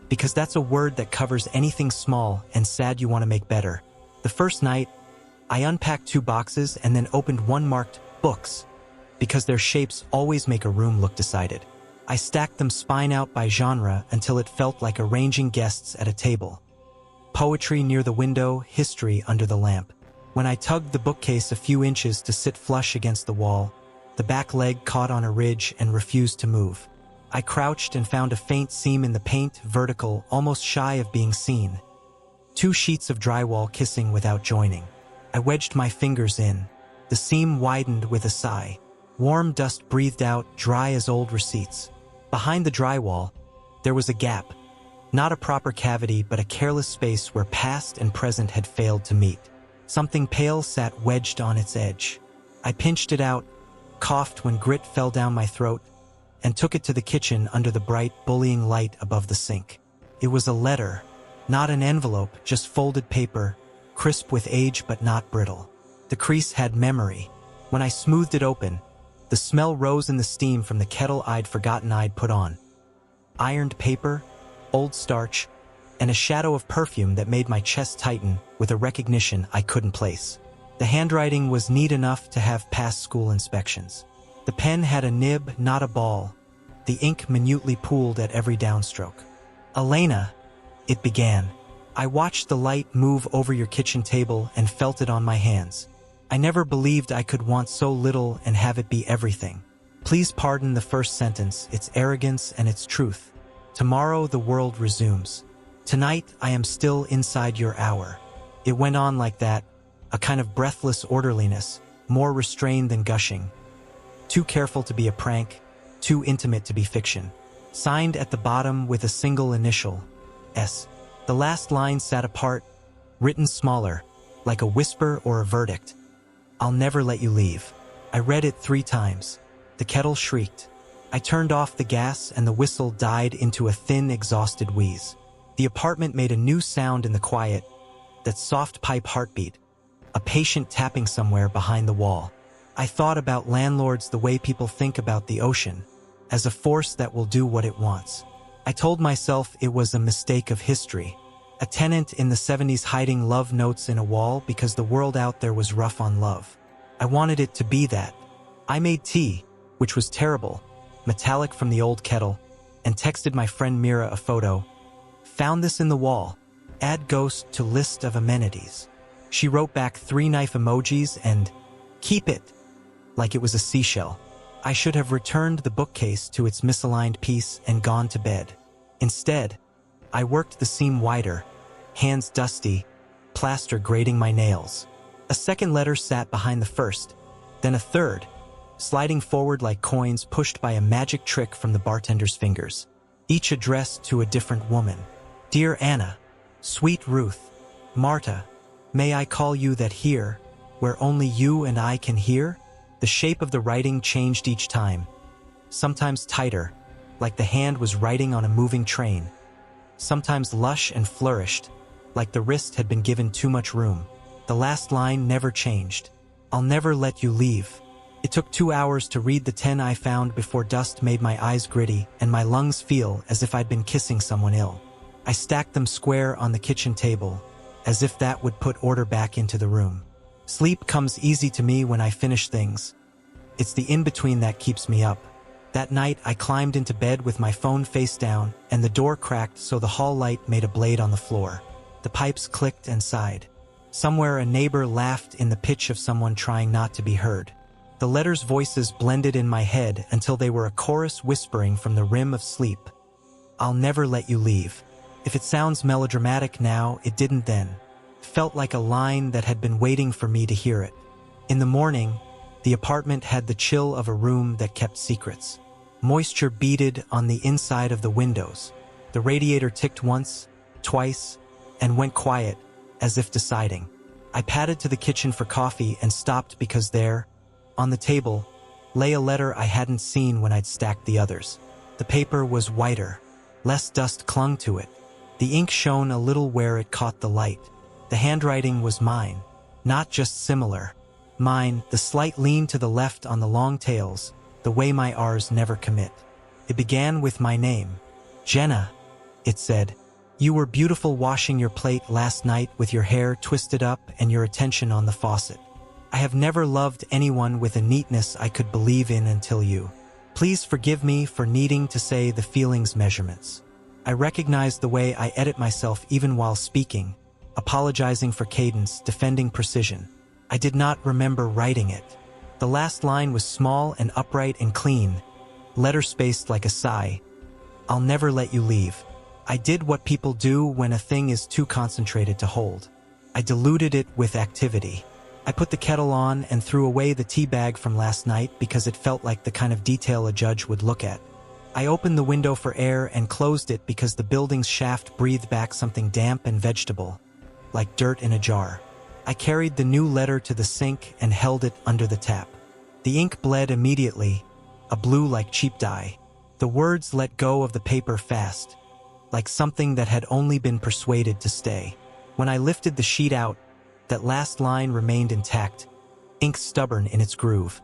"because that's a word that covers anything small and sad you want to make better." The first night, I unpacked 2 boxes and then opened one marked books, because their shapes always make a room look decided. I stacked them spine out by genre until it felt like arranging guests at a table. Poetry near the window, history under the lamp. When I tugged the bookcase a few inches to sit flush against the wall, the back leg caught on a ridge and refused to move. I crouched and found a faint seam in the paint, vertical, almost shy of being seen. 2 sheets of drywall kissing without joining. I wedged my fingers in. The seam widened with a sigh. Warm dust breathed out, dry as old receipts. Behind the drywall, there was a gap. Not a proper cavity, but a careless space where past and present had failed to meet. Something pale sat wedged on its edge. I pinched it out, coughed when grit fell down my throat, and took it to the kitchen under the bright, bullying light above the sink. It was a letter, not an envelope, just folded paper, crisp with age but not brittle. The crease had memory. When I smoothed it open, the smell rose in the steam from the kettle I'd forgotten I'd put on. Ironed paper, old starch, and a shadow of perfume that made my chest tighten with a recognition I couldn't place. The handwriting was neat enough to have passed school inspections. The pen had a nib, not a ball. The ink minutely pooled at every downstroke. "Elena," it began. "I watched the light move over your kitchen table and felt it on my hands. I never believed I could want so little and have it be everything. Please pardon the first sentence, its arrogance and its truth. Tomorrow the world resumes. Tonight I am still inside your hour." It went on like that, a kind of breathless orderliness, more restrained than gushing. Too careful to be a prank, too intimate to be fiction. Signed at the bottom with a single initial, S. The last line sat apart, written smaller, like a whisper or a verdict. "I'll never let you leave." I read it 3 times. The kettle shrieked. I turned off the gas and the whistle died into a thin, exhausted wheeze. The apartment made a new sound in the quiet, that soft pipe heartbeat, a patient tapping somewhere behind the wall. I thought about landlords the way people think about the ocean, as a force that will do what it wants. I told myself it was a mistake of history, a tenant in the 70s hiding love notes in a wall because the world out there was rough on love. I wanted it to be that. I made tea, which was terrible, metallic from the old kettle, and texted my friend Mira a photo. "Found this in the wall. Add ghost to list of amenities." She wrote back 3 knife emojis and "keep it," like it was a seashell. I should have returned the bookcase to its misaligned piece and gone to bed. Instead, I worked the seam wider, hands dusty, plaster grating my nails. A second letter sat behind the first, then a third, sliding forward like coins pushed by a magic trick from the bartender's fingers, each addressed to a different woman. Dear Anna, sweet Ruth, Marta, may I call you that here, where only you and I can hear? The shape of the writing changed each time, sometimes tighter, like the hand was writing on a moving train, sometimes lush and flourished, like the wrist had been given too much room. The last line never changed. I'll never let you leave. It took 2 hours to read the 10 I found before dust made my eyes gritty and my lungs feel as if I'd been kissing someone ill. I stacked them square on the kitchen table, as if that would put order back into the room. Sleep comes easy to me when I finish things. It's the in-between that keeps me up. That night, I climbed into bed with my phone face down, and the door cracked so the hall light made a blade on the floor. The pipes clicked and sighed. Somewhere a neighbor laughed in the pitch of someone trying not to be heard. The letters' voices blended in my head until they were a chorus whispering from the rim of sleep. I'll never let you leave. If it sounds melodramatic now, it didn't then. It felt like a line that had been waiting for me to hear it. In the morning, the apartment had the chill of a room that kept secrets. Moisture beaded on the inside of the windows. The radiator ticked once, twice, and went quiet, as if deciding. I padded to the kitchen for coffee and stopped because there, on the table, lay a letter I hadn't seen when I'd stacked the others. The paper was whiter. Less dust clung to it. The ink shone a little where it caught the light. The handwriting was mine, not just similar. Mine, the slight lean to the left on the long tails, the way my R's never commit. It began with my name. Jenna, it said. You were beautiful washing your plate last night with your hair twisted up and your attention on the faucet. I have never loved anyone with a neatness I could believe in until you. Please forgive me for needing to say the feelings measurements. I recognize the way I edit myself even while speaking, apologizing for cadence, defending precision. I did not remember writing it. The last line was small and upright and clean, letter spaced like a sigh. I'll never let you leave. I did what people do when a thing is too concentrated to hold. I diluted it with activity. I put the kettle on and threw away the tea bag from last night because it felt like the kind of detail a judge would look at. I opened the window for air and closed it because the building's shaft breathed back something damp and vegetable, like dirt in a jar. I carried the new letter to the sink and held it under the tap. The ink bled immediately, a blue like cheap dye. The words let go of the paper fast, like something that had only been persuaded to stay. When I lifted the sheet out, that last line remained intact, ink stubborn in its groove.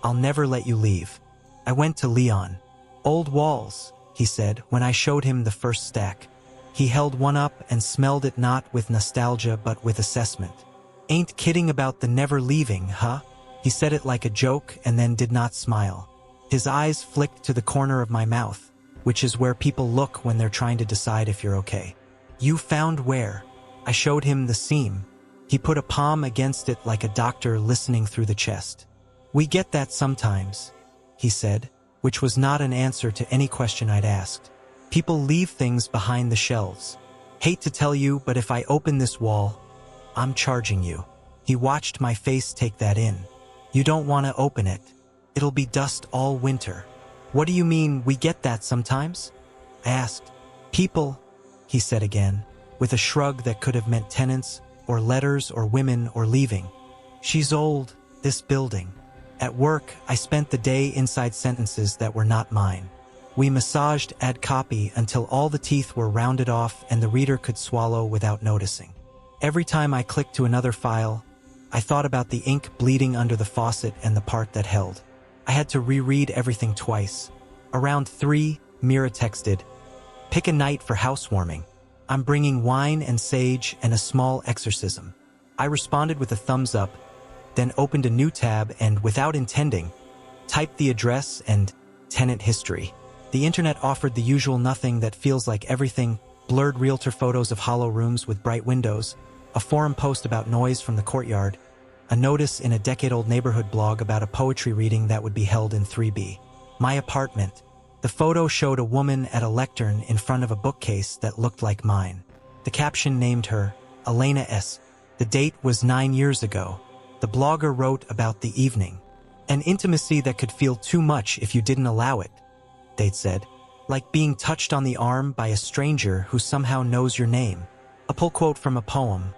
I'll never let you leave. I went to Leon. Old walls, he said when I showed him the first stack. He held one up and smelled it not with nostalgia but with assessment. Ain't kidding about the never leaving, huh? He said it like a joke and then did not smile. His eyes flicked to the corner of my mouth, which is where people look when they're trying to decide if you're okay. You found where? I showed him the seam. He put a palm against it like a doctor listening through the chest. We get that sometimes, he said, which was not an answer to any question I'd asked. People leave things behind the shelves. Hate to tell you, but if I open this wall, I'm charging you. He watched my face take that in. You don't want to open it. It'll be dust all winter. What do you mean we get that sometimes? I asked. People, he said again, with a shrug that could have meant tenants, or letters, or women, or leaving. She's old, this building. At work, I spent the day inside sentences that were not mine. We massaged ad copy until all the teeth were rounded off and the reader could swallow without noticing. Every time I clicked to another file, I thought about the ink bleeding under the faucet and the part that held. I had to reread everything twice. Around 3, Mira texted, "Pick a night for housewarming. I'm bringing wine and sage and a small exorcism." I responded with a thumbs up, then opened a new tab and, without intending, typed the address and tenant history. The internet offered the usual nothing that feels like everything: blurred realtor photos of hollow rooms with bright windows, a forum post about noise from the courtyard, a notice in a decade-old neighborhood blog about a poetry reading that would be held in 3B. My apartment. The photo showed a woman at a lectern in front of a bookcase that looked like mine. The caption named her Elena S. The date was 9 years ago. The blogger wrote about the evening. An intimacy that could feel too much if you didn't allow it, they'd said. Like being touched on the arm by a stranger who somehow knows your name. A pull quote from a poem.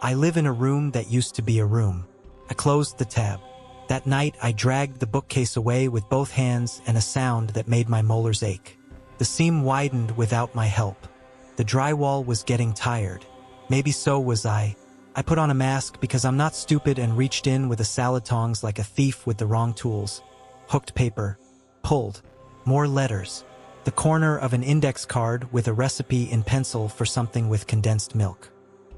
I live in a room that used to be a room. I closed the tab. That night I dragged the bookcase away with both hands and a sound that made my molars ache. The seam widened without my help. The drywall was getting tired. Maybe so was I. I put on a mask because I'm not stupid and reached in with a salad tongs like a thief with the wrong tools. Hooked paper. Pulled. More letters. The corner of an index card with a recipe in pencil for something with condensed milk.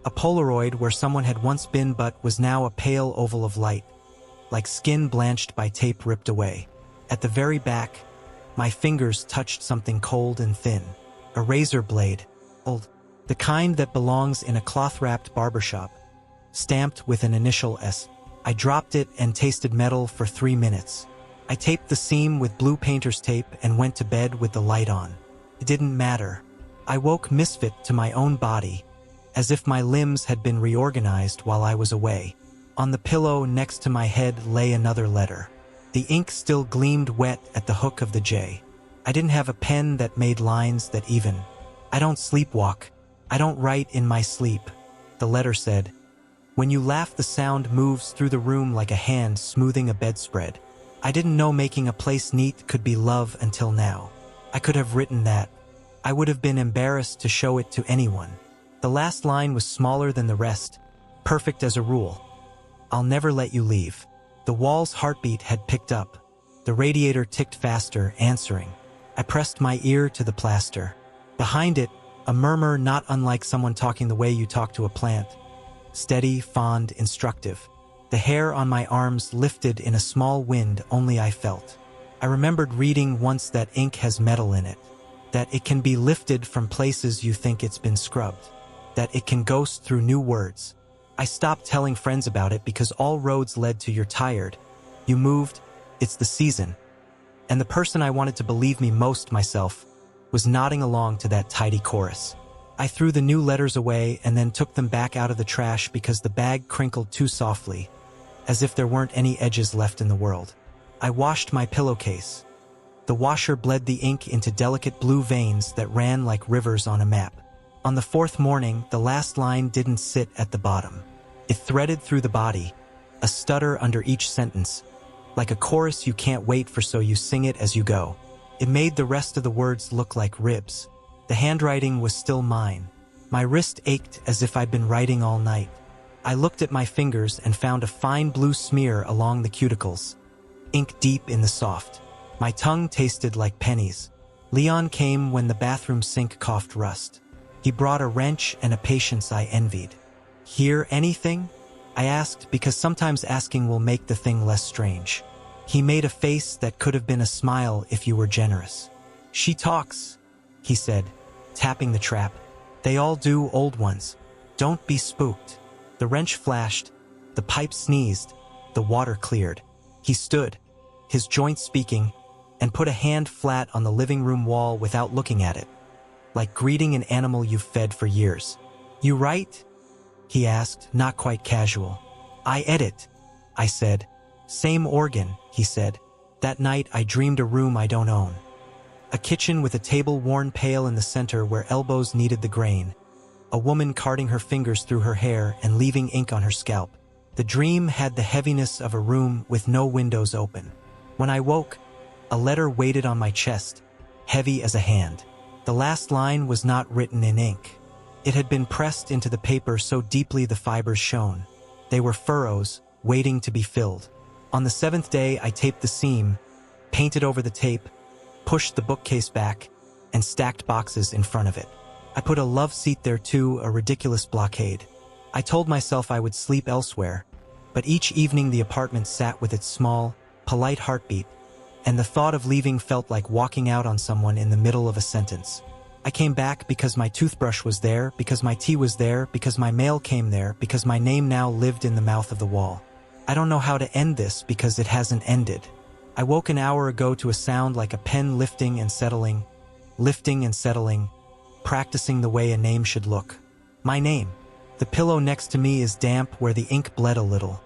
A Polaroid where someone had once been but was now a pale oval of light, like skin blanched by tape ripped away. At the very back, my fingers touched something cold and thin. A razor blade. Old. The kind that belongs in a cloth-wrapped barbershop. Stamped with an initial S. I dropped it and tasted metal for 3 minutes. I taped the seam with blue painter's tape and went to bed with the light on. It didn't matter. I woke misfit to my own body, as if my limbs had been reorganized while I was away. On the pillow next to my head lay another letter. The ink still gleamed wet at the hook of the J. I didn't have a pen that made lines that even. I don't sleepwalk. I don't write in my sleep. The letter said, when you laugh, the sound moves through the room like a hand smoothing a bedspread. I didn't know making a place neat could be love until now. I could have written that. I would have been embarrassed to show it to anyone. The last line was smaller than the rest, perfect as a rule. I'll never let you leave. The wall's heartbeat had picked up. The radiator ticked faster, answering. I pressed my ear to the plaster. Behind it, a murmur not unlike someone talking the way you talk to a plant. Steady, fond, instructive. The hair on my arms lifted in a small wind only I felt. I remembered reading once that ink has metal in it. That it can be lifted from places you think it's been scrubbed. That it can ghost through new words. I stopped telling friends about it because all roads led to you're tired. You moved, it's the season. And the person I wanted to believe me most, myself, was nodding along to that tidy chorus. I threw the new letters away and then took them back out of the trash because the bag crinkled too softly, as if there weren't any edges left in the world. I washed my pillowcase. The washer bled the ink into delicate blue veins that ran like rivers on a map. On the 4th morning, the last line didn't sit at the bottom. It threaded through the body, a stutter under each sentence, like a chorus you can't wait for, so you sing it as you go. It made the rest of the words look like ribs. The handwriting was still mine. My wrist ached as if I'd been writing all night. I looked at my fingers and found a fine blue smear along the cuticles. Ink deep in the soft. My tongue tasted like pennies. Leon came when the bathroom sink coughed rust. He brought a wrench and a patience I envied. Hear anything? I asked, because sometimes asking will make the thing less strange. He made a face that could have been a smile if you were generous. She talks, he said, tapping the trap. They all do, old ones. Don't be spooked. The wrench flashed, the pipe sneezed, the water cleared. He stood, his joints speaking, and put a hand flat on the living room wall without looking at it, like greeting an animal you've fed for years. You write? He asked, not quite casual. I edit, I said. Same organ, he said. That night I dreamed a room I don't own. A kitchen with a table worn pale in the center where elbows needed the grain. A woman carding her fingers through her hair and leaving ink on her scalp. The dream had the heaviness of a room with no windows open. When I woke, a letter weighted on my chest, heavy as a hand. The last line was not written in ink. It had been pressed into the paper so deeply the fibers shone. They were furrows, waiting to be filled. On the 7th day, I taped the seam, painted over the tape, pushed the bookcase back, and stacked boxes in front of it. I put a love seat there too, a ridiculous blockade. I told myself I would sleep elsewhere, but each evening the apartment sat with its small, polite heartbeat, and the thought of leaving felt like walking out on someone in the middle of a sentence. I came back because my toothbrush was there, because my tea was there, because my mail came there, because my name now lived in the mouth of the wall. I don't know how to end this because it hasn't ended. I woke an hour ago to a sound like a pen lifting and settling, practicing the way a name should look. My name. The pillow next to me is damp where the ink bled a little.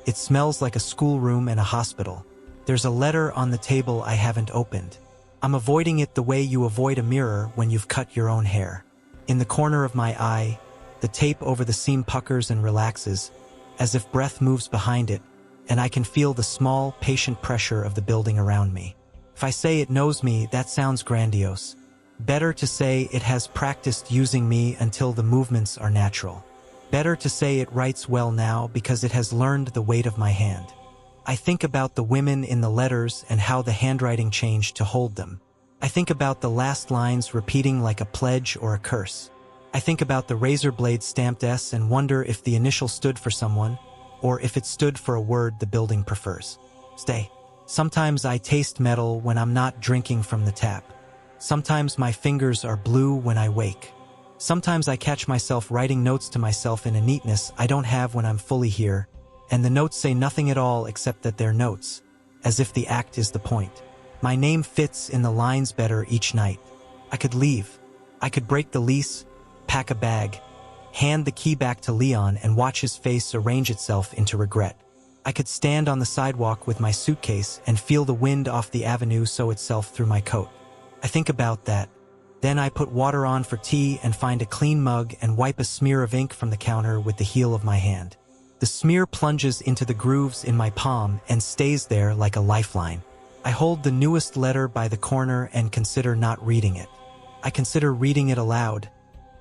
It smells like a schoolroom and a hospital. There's a letter on the table I haven't opened. I'm avoiding it the way you avoid a mirror when you've cut your own hair. In the corner of my eye, the tape over the seam puckers and relaxes, as if breath moves behind it, and I can feel the small, patient pressure of the building around me. If I say it knows me, that sounds grandiose. Better to say it has practiced using me until the movements are natural. Better to say it writes well now because it has learned the weight of my hand. I think about the women in the letters and how the handwriting changed to hold them. I think about the last lines repeating like a pledge or a curse. I think about the razor blade stamped S and wonder if the initial stood for someone, or if it stood for a word the building prefers. Stay. Sometimes I taste metal when I'm not drinking from the tap. Sometimes my fingers are blue when I wake. Sometimes I catch myself writing notes to myself in a neatness I don't have when I'm fully here, and the notes say nothing at all except that they're notes, as if the act is the point. My name fits in the lines better each night. I could leave. I could break the lease, pack a bag, hand the key back to Leon and watch his face arrange itself into regret. I could stand on the sidewalk with my suitcase and feel the wind off the avenue sow itself through my coat. I think about that. Then I put water on for tea and find a clean mug and wipe a smear of ink from the counter with the heel of my hand. The smear plunges into the grooves in my palm and stays there like a lifeline. I hold the newest letter by the corner and consider not reading it. I consider reading it aloud,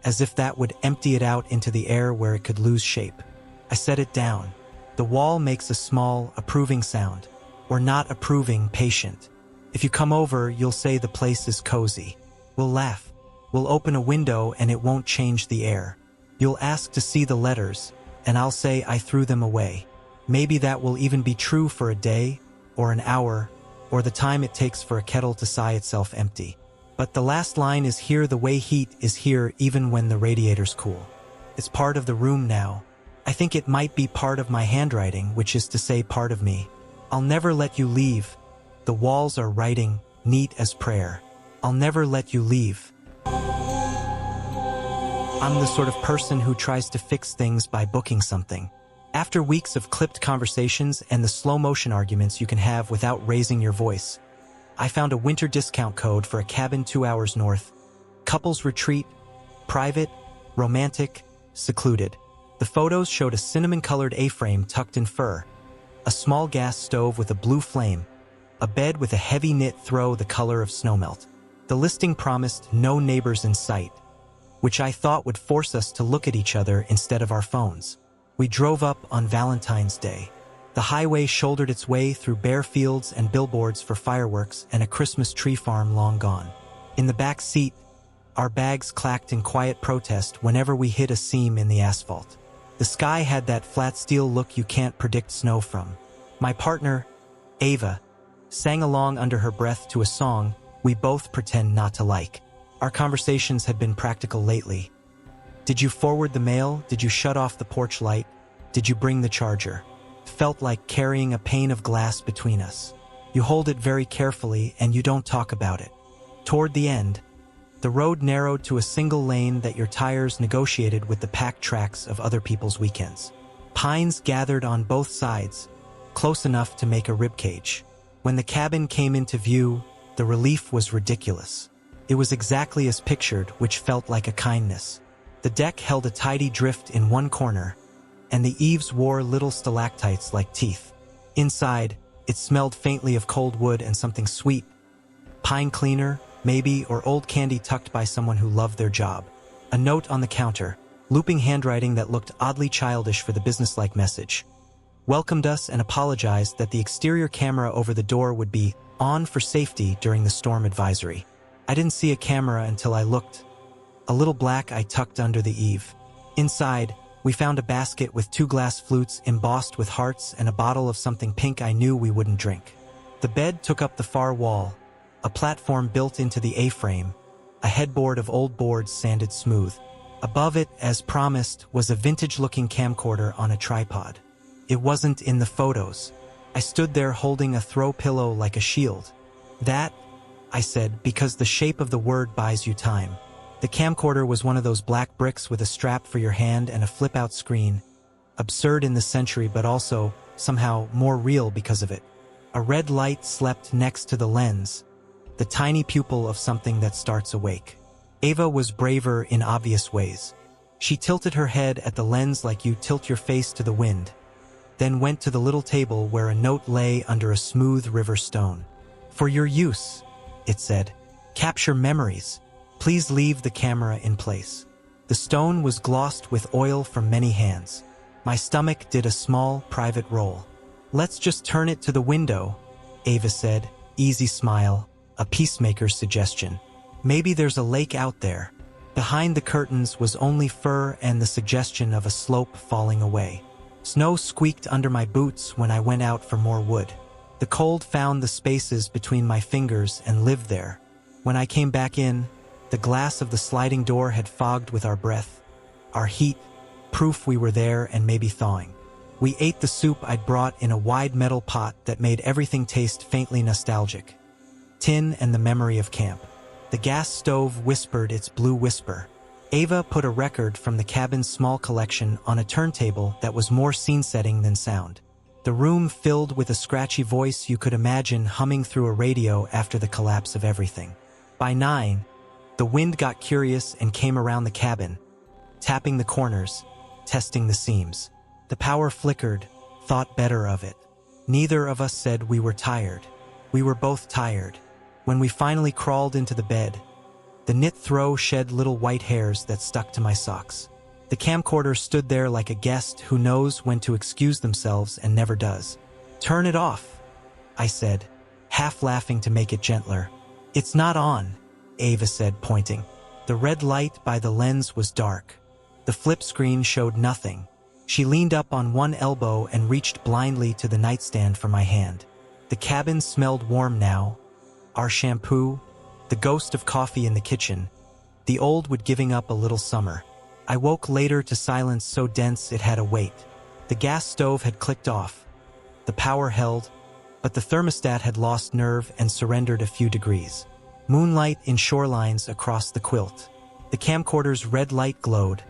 as if that would empty it out into the air where it could lose shape. I set it down. The wall makes a small, approving sound. Or not approving, patient. If you come over, you'll say the place is cozy. We'll laugh. We'll open a window and it won't change the air. You'll ask to see the letters, and I'll say I threw them away. Maybe that will even be true for a day, or an hour, or the time it takes for a kettle to sigh itself empty. But the last line is here the way heat is here even when the radiator's cool. It's part of the room now. I think it might be part of my handwriting, which is to say part of me. I'll never let you leave. The walls are writing, neat as prayer. I'll never let you leave. I'm the sort of person who tries to fix things by booking something. After weeks of clipped conversations and the slow-motion arguments you can have without raising your voice, I found a winter discount code for a cabin 2 hours north. Couples retreat, private, romantic, secluded. The photos showed a cinnamon-colored A-frame tucked in fur, a small gas stove with a blue flame, a bed with a heavy knit throw the color of snowmelt. The listing promised no neighbors in sight, which I thought would force us to look at each other instead of our phones. We drove up on Valentine's Day. The highway shouldered its way through bare fields and billboards for fireworks and a Christmas tree farm long gone. In the back seat, our bags clacked in quiet protest whenever we hit a seam in the asphalt. The sky had that flat steel look you can't predict snow from. My partner, Ava, sang along under her breath to a song we both pretend not to like. Our conversations had been practical lately. Did you forward the mail? Did you shut off the porch light? Did you bring the charger? Felt like carrying a pane of glass between us. You hold it very carefully and you don't talk about it. Toward the end, the road narrowed to a single lane that your tires negotiated with the packed tracks of other people's weekends. Pines gathered on both sides, close enough to make a ribcage. When the cabin came into view, the relief was ridiculous. It was exactly as pictured, which felt like a kindness. The deck held a tidy drift in one corner, and the eaves wore little stalactites like teeth. Inside, it smelled faintly of cold wood and something sweet. Pine cleaner, maybe, or old candy tucked by someone who loved their job. A note on the counter, looping handwriting that looked oddly childish for the businesslike message. Welcomed us and apologized that the exterior camera over the door would be on for safety during the storm advisory. I didn't see a camera until I looked. A little black I tucked under the eave. Inside, we found a basket with 2 glass flutes embossed with hearts and a bottle of something pink I knew we wouldn't drink. The bed took up the far wall, a platform built into the A-frame, a headboard of old boards sanded smooth. Above it, as promised, was a vintage-looking camcorder on a tripod. It wasn't in the photos. I stood there holding a throw pillow like a shield. That, I said, because the shape of the word buys you time. The camcorder was one of those black bricks with a strap for your hand and a flip-out screen. Absurd in the century, but also, somehow, more real because of it. A red light slept next to the lens, the tiny pupil of something that starts awake. Ava was braver in obvious ways. She tilted her head at the lens like you tilt your face to the wind, then went to the little table where a note lay under a smooth river stone. "For your use," it said. "Capture memories. Please leave the camera in place." The stone was glossed with oil from many hands. My stomach did a small, private roll. "Let's just turn it to the window," Ava said, easy smile, a peacemaker's suggestion. "Maybe there's a lake out there." Behind the curtains was only fur and the suggestion of a slope falling away. Snow squeaked under my boots when I went out for more wood. The cold found the spaces between my fingers and lived there. When I came back in, the glass of the sliding door had fogged with our breath, our heat, proof we were there and maybe thawing. We ate the soup I'd brought in a wide metal pot that made everything taste faintly nostalgic. Tin and the memory of camp. The gas stove whispered its blue whisper. Ava put a record from the cabin's small collection on a turntable that was more scene-setting than sound. The room filled with a scratchy voice you could imagine humming through a radio after the collapse of everything. By 9, the wind got curious and came around the cabin, tapping the corners, testing the seams. The power flickered, thought better of it. Neither of us said we were tired. We were both tired. When we finally crawled into the bed, the knit throw shed little white hairs that stuck to my socks. The camcorder stood there like a guest who knows when to excuse themselves and never does. "Turn it off," I said, half laughing to make it gentler. "It's not on," Ava said, pointing. The red light by the lens was dark. The flip screen showed nothing. She leaned up on one elbow and reached blindly to the nightstand for my hand. The cabin smelled warm now. Our shampoo, the ghost of coffee in the kitchen, the old wood giving up a little summer. I woke later to silence so dense it had a weight. The gas stove had clicked off. The power held, but the thermostat had lost nerve and surrendered a few degrees. Moonlight in shorelines across the quilt. The camcorder's red light glowed,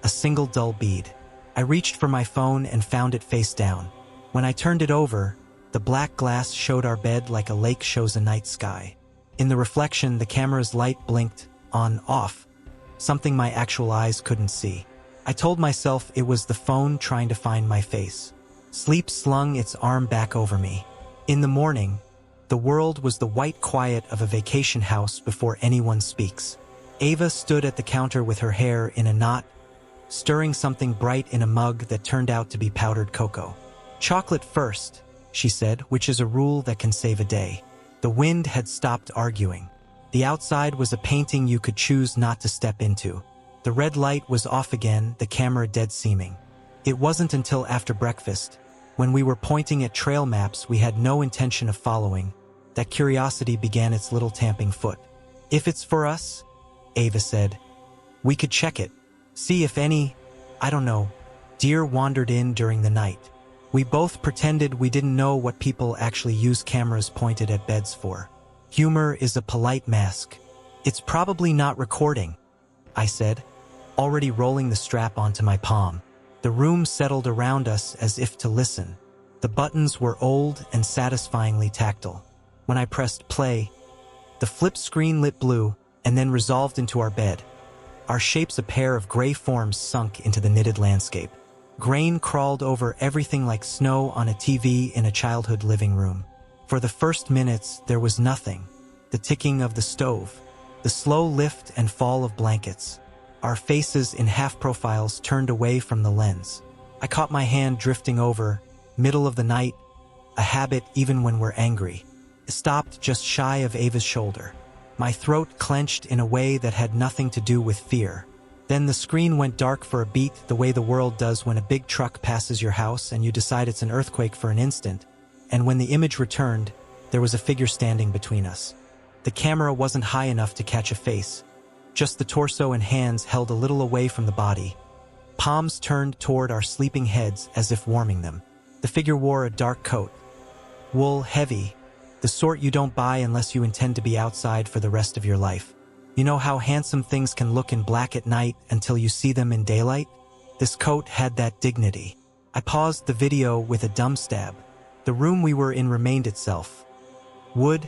a single dull bead. I reached for my phone and found it face down. When I turned it over, the black glass showed our bed like a lake shows a night sky. In the reflection, the camera's light blinked on, off, something my actual eyes couldn't see. I told myself it was the phone trying to find my face. Sleep slung its arm back over me. In the morning, the world was the white quiet of a vacation house before anyone speaks. Ava stood at the counter with her hair in a knot, stirring something bright in a mug that turned out to be powdered cocoa. "Chocolate first," she said, which is a rule that can save a day. The wind had stopped arguing. The outside was a painting you could choose not to step into. The red light was off again, the camera dead seeming. It wasn't until after breakfast, when we were pointing at trail maps we had no intention of following, that curiosity began its little tamping foot. "If it's for us," Ava said, "we could check it. See if any, I don't know, deer wandered in during the night." We both pretended we didn't know what people actually use cameras pointed at beds for. Humor is a polite mask. "It's probably not recording," I said, already rolling the strap onto my palm. The room settled around us as if to listen. The buttons were old and satisfyingly tactile. When I pressed play, the flip screen lit blue and then resolved into our bed. Our shapes a pair of gray forms sunk into the knitted landscape. Grain crawled over everything like snow on a TV in a childhood living room. For the first minutes, there was nothing. The ticking of the stove, the slow lift and fall of blankets, our faces in half-profiles turned away from the lens. I caught my hand drifting over, middle of the night, a habit even when we're angry. It stopped just shy of Ava's shoulder. My throat clenched in a way that had nothing to do with fear. Then the screen went dark for a beat, the way the world does when a big truck passes your house and you decide it's an earthquake for an instant. And when the image returned, there was a figure standing between us. The camera wasn't high enough to catch a face. Just the torso and hands held a little away from the body. Palms turned toward our sleeping heads as if warming them. The figure wore a dark coat. Wool, heavy, the sort you don't buy unless you intend to be outside for the rest of your life. You know how handsome things can look in black at night until you see them in daylight? This coat had that dignity. I paused the video with a dumb stab. The room we were in remained itself. Wood,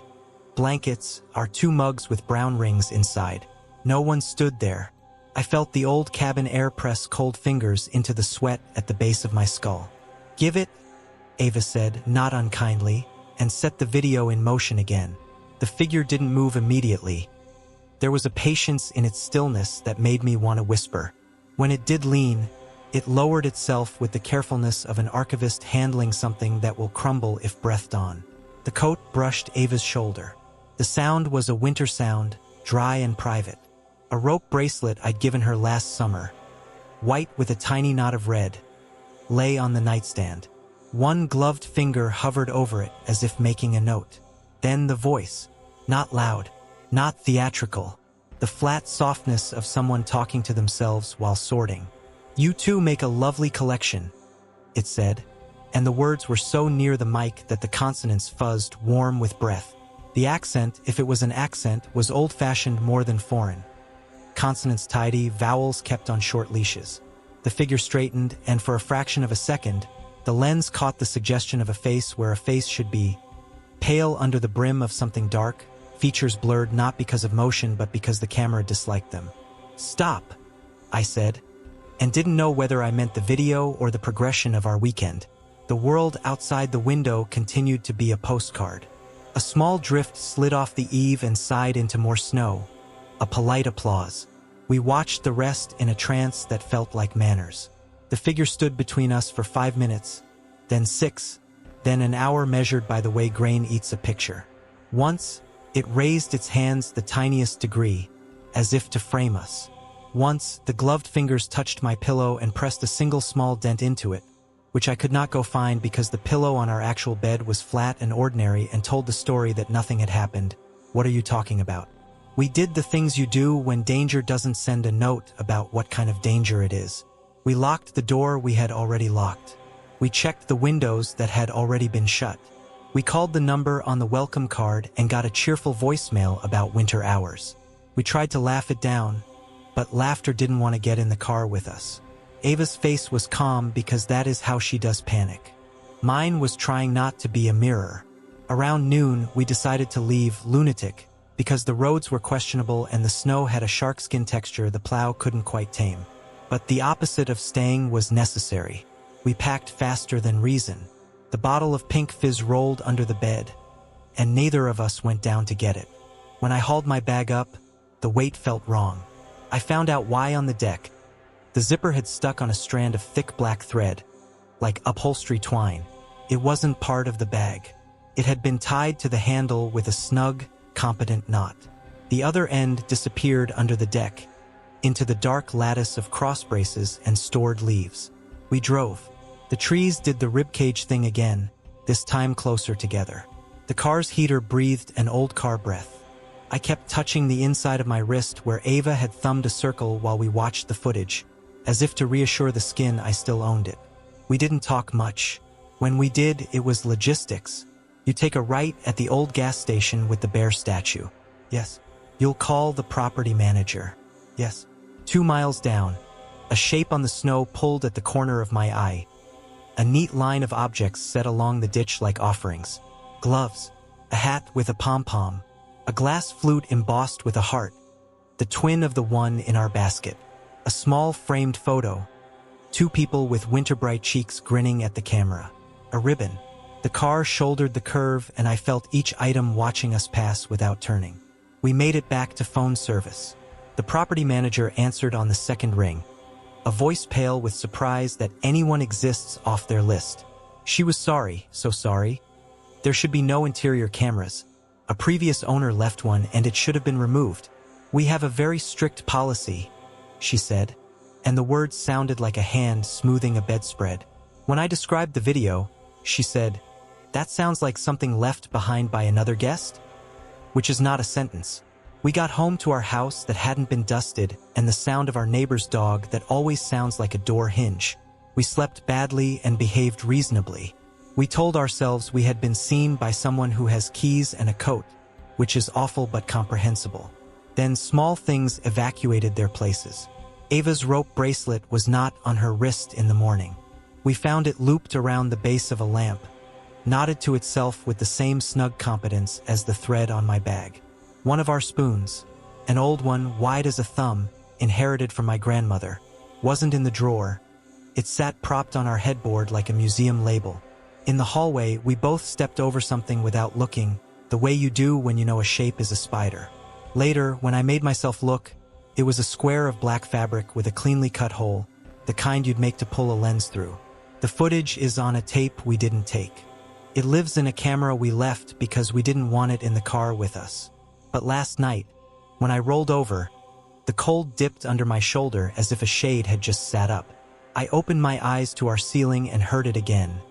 blankets, our 2 mugs with brown rings inside. No one stood there. I felt the old cabin air press cold fingers into the sweat at the base of my skull. "Give it," Ava said, not unkindly, and set the video in motion again. The figure didn't move immediately. There was a patience in its stillness that made me want to whisper. When it did lean, it lowered itself with the carefulness of an archivist handling something that will crumble if breathed on. The coat brushed Ava's shoulder. The sound was a winter sound, dry and private. A rope bracelet I'd given her last summer, white with a tiny knot of red, lay on the nightstand. One gloved finger hovered over it as if making a note. Then the voice, not loud, not theatrical, the flat softness of someone talking to themselves while sorting. "You two make a lovely collection," it said, and the words were so near the mic that the consonants fuzzed warm with breath. The accent, if it was an accent, was old-fashioned more than foreign. Consonants tidy, vowels kept on short leashes. The figure straightened, and for a fraction of a second, the lens caught the suggestion of a face where a face should be, pale under the brim of something dark, features blurred not because of motion but because the camera disliked them. "Stop," I said, and didn't know whether I meant the video or the progression of our weekend. The world outside the window continued to be a postcard. A small drift slid off the eave and sighed into more snow. A polite applause. We watched the rest in a trance that felt like manners. The figure stood between us for 5 minutes, then 6, then an hour measured by the way grain eats a picture. Once, it raised its hands the tiniest degree, as if to frame us. Once, the gloved fingers touched my pillow and pressed a single small dent into it, which I could not go find because the pillow on our actual bed was flat and ordinary and told the story that nothing had happened. "What are you talking about?" We did the things you do when danger doesn't send a note about what kind of danger it is. We locked the door we had already locked. We checked the windows that had already been shut. We called the number on the welcome card and got a cheerful voicemail about winter hours. We tried to laugh it down, but laughter didn't want to get in the car with us. Ava's face was calm because that is how she does panic. Mine was trying not to be a mirror. Around noon, we decided to leave Lunatic because the roads were questionable and the snow had a sharkskin texture the plow couldn't quite tame. But the opposite of staying was necessary. We packed faster than reason. The bottle of pink fizz rolled under the bed, and neither of us went down to get it. When I hauled my bag up, the weight felt wrong. I found out why on the deck. The zipper had stuck on a strand of thick black thread, like upholstery twine. It wasn't part of the bag. It had been tied to the handle with a snug, competent knot. The other end disappeared under the deck, into the dark lattice of cross braces and stored leaves. We drove. The trees did the ribcage thing again, this time closer together. The car's heater breathed an old car breath. I kept touching the inside of my wrist where Ava had thumbed a circle while we watched the footage, as if to reassure the skin I still owned it. We didn't talk much. When we did, it was logistics. You take a right at the old gas station with the bear statue. Yes. You'll call the property manager. Yes. 2 miles down, a shape on the snow pulled at the corner of my eye. A neat line of objects set along the ditch like offerings. Gloves, a hat with a pom-pom, a glass flute embossed with a heart, the twin of the one in our basket, a small framed photo, 2 people with winter-bright cheeks grinning at the camera, a ribbon. The car shouldered the curve and I felt each item watching us pass without turning. We made it back to phone service. The property manager answered on the second ring, a voice pale with surprise that anyone exists off their list. She was sorry, so sorry. There should be no interior cameras. A previous owner left one and it should have been removed. We have a very strict policy, she said, and the words sounded like a hand smoothing a bedspread. When I described the video, she said, "That sounds like something left behind by another guest?" Which is not a sentence. We got home to our house that hadn't been dusted and the sound of our neighbor's dog that always sounds like a door hinge. We slept badly and behaved reasonably. We told ourselves we had been seen by someone who has keys and a coat, which is awful but comprehensible. Then small things evacuated their places. Ava's rope bracelet was not on her wrist in the morning. We found it looped around the base of a lamp, knotted to itself with the same snug competence as the thread on my bag. One of our spoons, an old one wide as a thumb, inherited from my grandmother, wasn't in the drawer. It sat propped on our headboard like a museum label. In the hallway, we both stepped over something without looking, the way you do when you know a shape is a spider. Later, when I made myself look, it was a square of black fabric with a cleanly cut hole, the kind you'd make to pull a lens through. The footage is on a tape we didn't take. It lives in a camera we left because we didn't want it in the car with us. But last night, when I rolled over, the cold dipped under my shoulder as if a shade had just sat up. I opened my eyes to our ceiling and heard it again.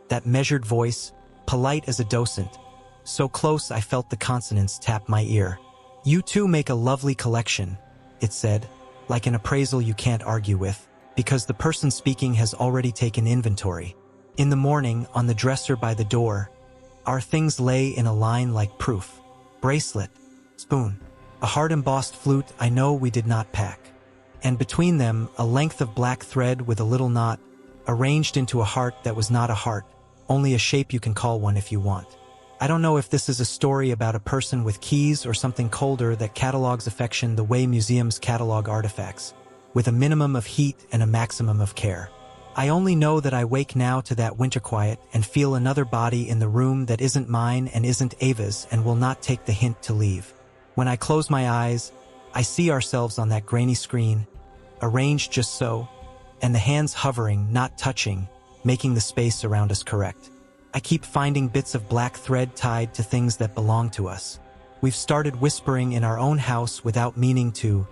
That measured voice, polite as a docent, so close I felt the consonants tap my ear. "You two make a lovely collection," it said, like an appraisal you can't argue with, because the person speaking has already taken inventory. In the morning, on the dresser by the door, our things lay in a line like proof. Bracelet, spoon, a hard-embossed flute I know we did not pack. And between them, a length of black thread with a little knot, arranged into a heart that was not a heart, only a shape you can call one if you want. I don't know if this is a story about a person with keys or something colder that catalogs affection the way museums catalog artifacts, with a minimum of heat and a maximum of care. I only know that I wake now to that winter quiet and feel another body in the room that isn't mine and isn't Ava's and will not take the hint to leave. When I close my eyes, I see ourselves on that grainy screen, arranged just so, and the hands hovering, not touching, making the space around us correct. I keep finding bits of black thread tied to things that belong to us. We've started whispering in our own house without meaning to,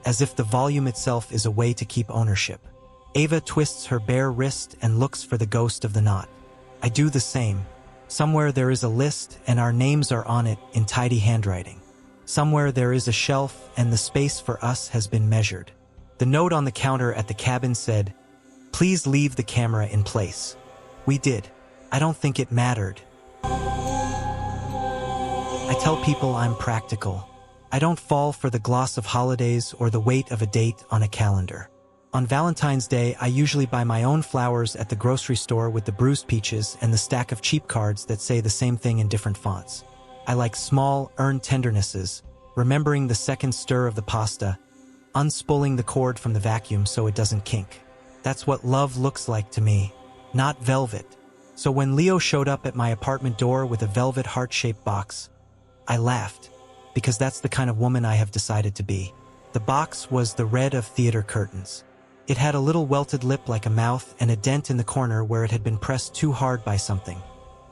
as if the volume itself is a way to keep ownership. Ava twists her bare wrist and looks for the ghost of the knot. I do the same. Somewhere there is a list and our names are on it in tidy handwriting. Somewhere there is a shelf and the space for us has been measured. The note on the counter at the cabin said, "Please leave the camera in place." We did. I don't think it mattered. I tell people I'm practical. I don't fall for the gloss of holidays or the weight of a date on a calendar. On Valentine's Day, I usually buy my own flowers at the grocery store with the bruised peaches and the stack of cheap cards that say the same thing in different fonts. I like small, earned tendernesses, remembering the second stir of the pasta, unspooling the cord from the vacuum so it doesn't kink. That's what love looks like to me, not velvet. So when Leo showed up at my apartment door with a velvet heart-shaped box, I laughed, because that's the kind of woman I have decided to be. The box was the red of theater curtains. It had a little welted lip like a mouth and a dent in the corner where it had been pressed too hard by something.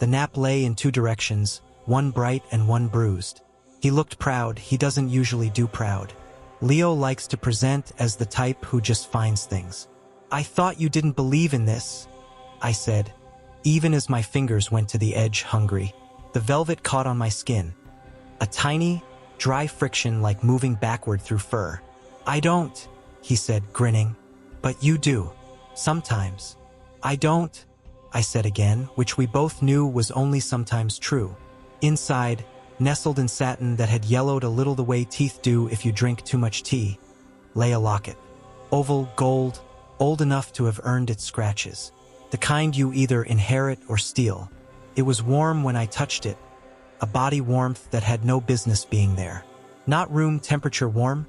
The nap lay in two directions, one bright and one bruised. He looked proud. He doesn't usually do proud. Leo likes to present as the type who just finds things. "I thought you didn't believe in this," I said, even as my fingers went to the edge, hungry. The velvet caught on my skin. A tiny, dry friction like moving backward through fur. "I don't," he said, grinning. "But you do. Sometimes." "I don't," I said again, which we both knew was only sometimes true. Inside, nestled in satin that had yellowed a little the way teeth do if you drink too much tea, lay a locket. Oval, gold, old enough to have earned its scratches. The kind you either inherit or steal. It was warm when I touched it, a body warmth that had no business being there. Not room temperature warm,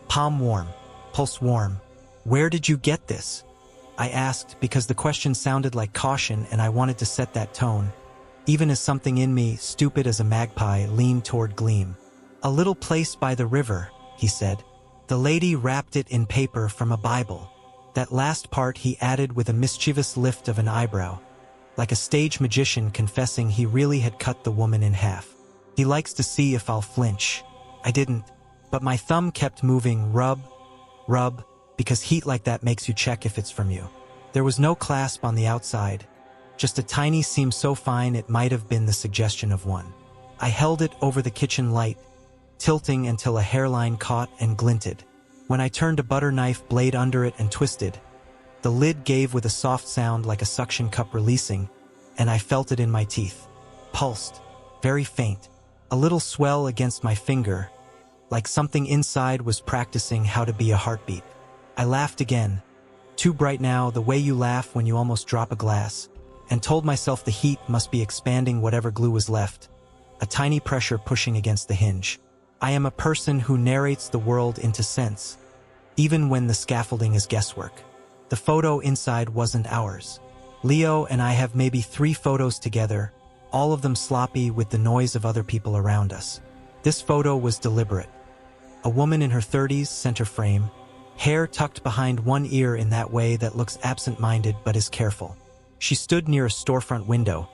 palm warm, pulse warm. "Where did you get this?" I asked, because the question sounded like caution and I wanted to set that tone, even as something in me, stupid as a magpie, leaned toward Gleam. "A little place by the river," he said. "The lady wrapped it in paper from a Bible." That last part he added with a mischievous lift of an eyebrow, like a stage magician confessing he really had cut the woman in half. He likes to see if I'll flinch. I didn't, but my thumb kept moving, rub, rub, because heat like that makes you check if it's from you. There was no clasp on the outside, just a tiny seam so fine it might have been the suggestion of one. I held it over the kitchen light, tilting until a hairline caught and glinted. When I turned a butter knife blade under it and twisted, the lid gave with a soft sound like a suction cup releasing, and I felt it in my teeth. Pulsed, very faint, a little swell against my finger, like something inside was practicing how to be a heartbeat. I laughed again, too bright now, the way you laugh when you almost drop a glass, and told myself the heat must be expanding whatever glue was left, a tiny pressure pushing against the hinge. I am a person who narrates the world into sense, even when the scaffolding is guesswork. The photo inside wasn't ours. Leo and I have maybe 3 photos together, all of them sloppy with the noise of other people around us. This photo was deliberate. A woman in her 30s, center frame, hair tucked behind one ear in that way that looks absent-minded but is careful. She stood near a storefront window.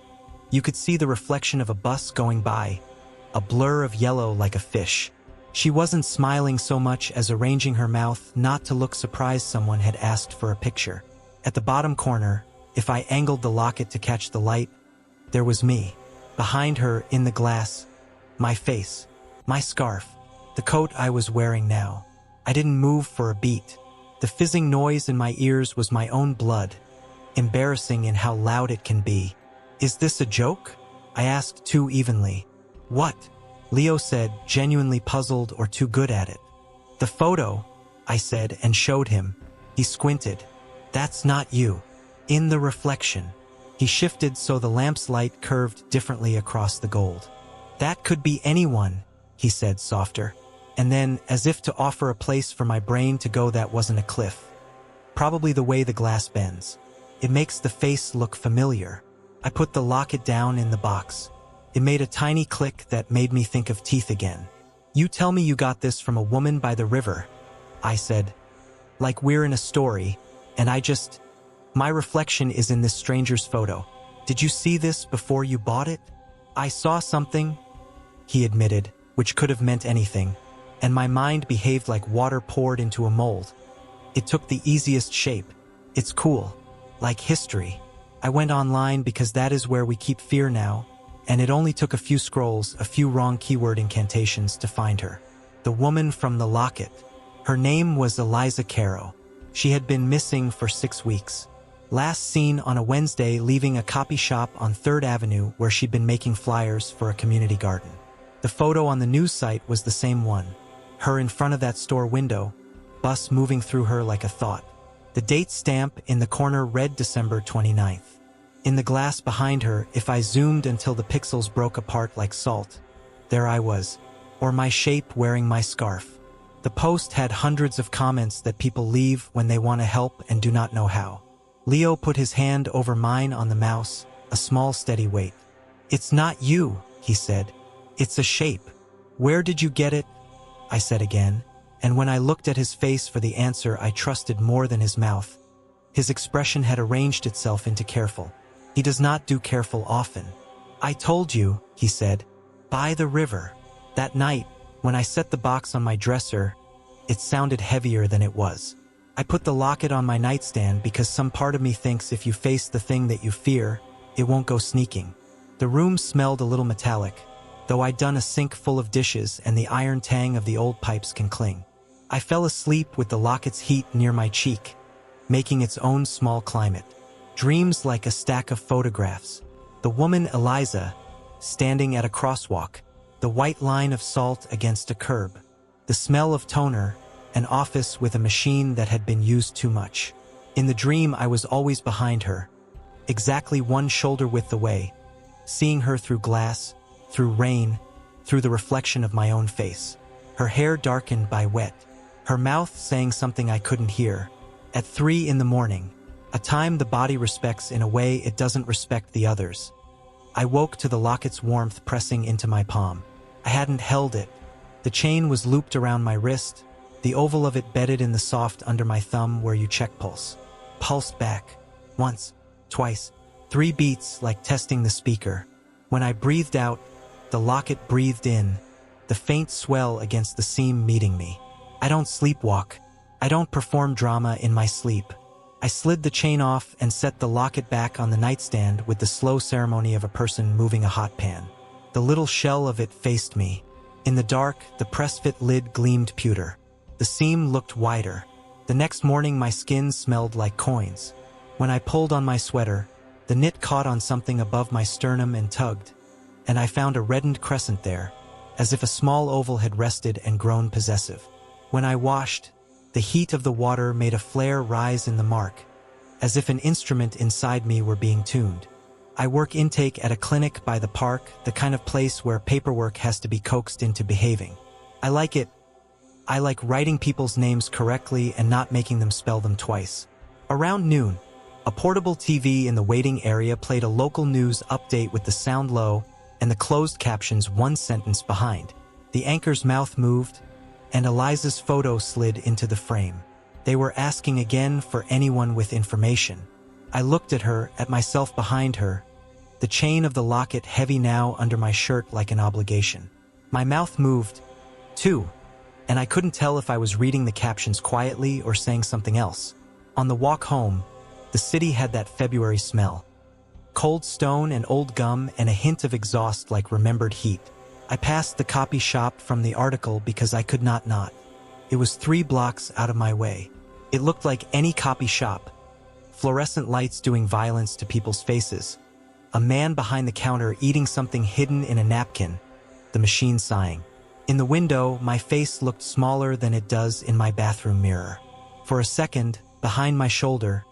You could see the reflection of a bus going by, a blur of yellow like a fish. She wasn't smiling so much as arranging her mouth not to look surprised someone had asked for a picture. At the bottom corner, if I angled the locket to catch the light, there was me. Behind her, in the glass, my face, my scarf, the coat I was wearing now. I didn't move for a beat. The fizzing noise in my ears was my own blood, embarrassing in how loud it can be. Is this a joke? I asked too evenly. What? Leo said, genuinely puzzled or too good at it. The photo, I said and showed him. He squinted. That's not you. In the reflection. He shifted so the lamp's light curved differently across the gold. That could be anyone, he said softer. And then, as if to offer a place for my brain to go that wasn't a cliff. Probably the way the glass bends. It makes the face look familiar. I put the locket down in the box. It made a tiny click that made me think of teeth again. You tell me you got this from a woman by the river, I said. Like we're in a story, and my reflection is in this stranger's photo. Did you see this before you bought it? I saw something, he admitted, which could have meant anything. And my mind behaved like water poured into a mold. It took the easiest shape. It's cool. Like history. I went online because that is where we keep fear now, and it only took a few scrolls, a few wrong keyword incantations to find her. The woman from the locket. Her name was Eliza Caro. She had been missing for 6 weeks. Last seen on a Wednesday leaving a copy shop on 3rd Avenue where she'd been making flyers for a community garden. The photo on the news site was the same one. Her in front of that store window, bus moving through her like a thought. The date stamp in the corner read December 29th. In the glass behind her, if I zoomed until the pixels broke apart like salt, there I was, or my shape wearing my scarf. The post had hundreds of comments that people leave when they want to help and do not know how. Leo put his hand over mine on the mouse, a small steady weight. It's not you, he said. It's a shape. Where did you get it? I said again, and when I looked at his face for the answer I trusted more than his mouth. His expression had arranged itself into careful. He does not do careful often. I told you, he said, by the river. That night, when I set the box on my dresser, it sounded heavier than it was. I put the locket on my nightstand because some part of me thinks if you face the thing that you fear, it won't go sneaking. The room smelled a little metallic, though I'd done a sink full of dishes and the iron tang of the old pipes can cling. I fell asleep with the locket's heat near my cheek, making its own small climate. Dreams like a stack of photographs. The woman Eliza, standing at a crosswalk, the white line of salt against a curb, the smell of toner, an office with a machine that had been used too much. In the dream I was always behind her, exactly one shoulder width away, seeing her through glass, through rain, through the reflection of my own face. Her hair darkened by wet, her mouth saying something I couldn't hear. At 3 in the morning, a time the body respects in a way it doesn't respect the others. I woke to the locket's warmth pressing into my palm. I hadn't held it. The chain was looped around my wrist, the oval of it bedded in the soft under my thumb where you check pulse. Pulsed back. Once, twice, 3 beats like testing the speaker. When I breathed out, the locket breathed in, the faint swell against the seam meeting me. I don't sleepwalk. I don't perform drama in my sleep. I slid the chain off and set the locket back on the nightstand with the slow ceremony of a person moving a hot pan. The little shell of it faced me. In the dark, the press-fit lid gleamed pewter. The seam looked wider. The next morning my skin smelled like coins. When I pulled on my sweater, the knit caught on something above my sternum and tugged, and I found a reddened crescent there, as if a small oval had rested and grown possessive. When I washed, the heat of the water made a flare rise in the mark, as if an instrument inside me were being tuned. I work intake at a clinic by the park, the kind of place where paperwork has to be coaxed into behaving. I like it. I like writing people's names correctly and not making them spell them twice. Around noon, a portable TV in the waiting area played a local news update with the sound low and the closed captions one sentence behind. The anchor's mouth moved, and Eliza's photo slid into the frame. They were asking again for anyone with information. I looked at her, at myself behind her, the chain of the locket heavy now under my shirt like an obligation. My mouth moved, too, and I couldn't tell if I was reading the captions quietly or saying something else. On the walk home, the city had that February smell. Cold stone and old gum and a hint of exhaust like remembered heat. I passed the copy shop from the article because I could not. It was 3 blocks out of my way. It looked like any copy shop. Fluorescent lights doing violence to people's faces. A man behind the counter eating something hidden in a napkin. The machine sighing. In the window, my face looked smaller than it does in my bathroom mirror. For a second, behind my shoulder,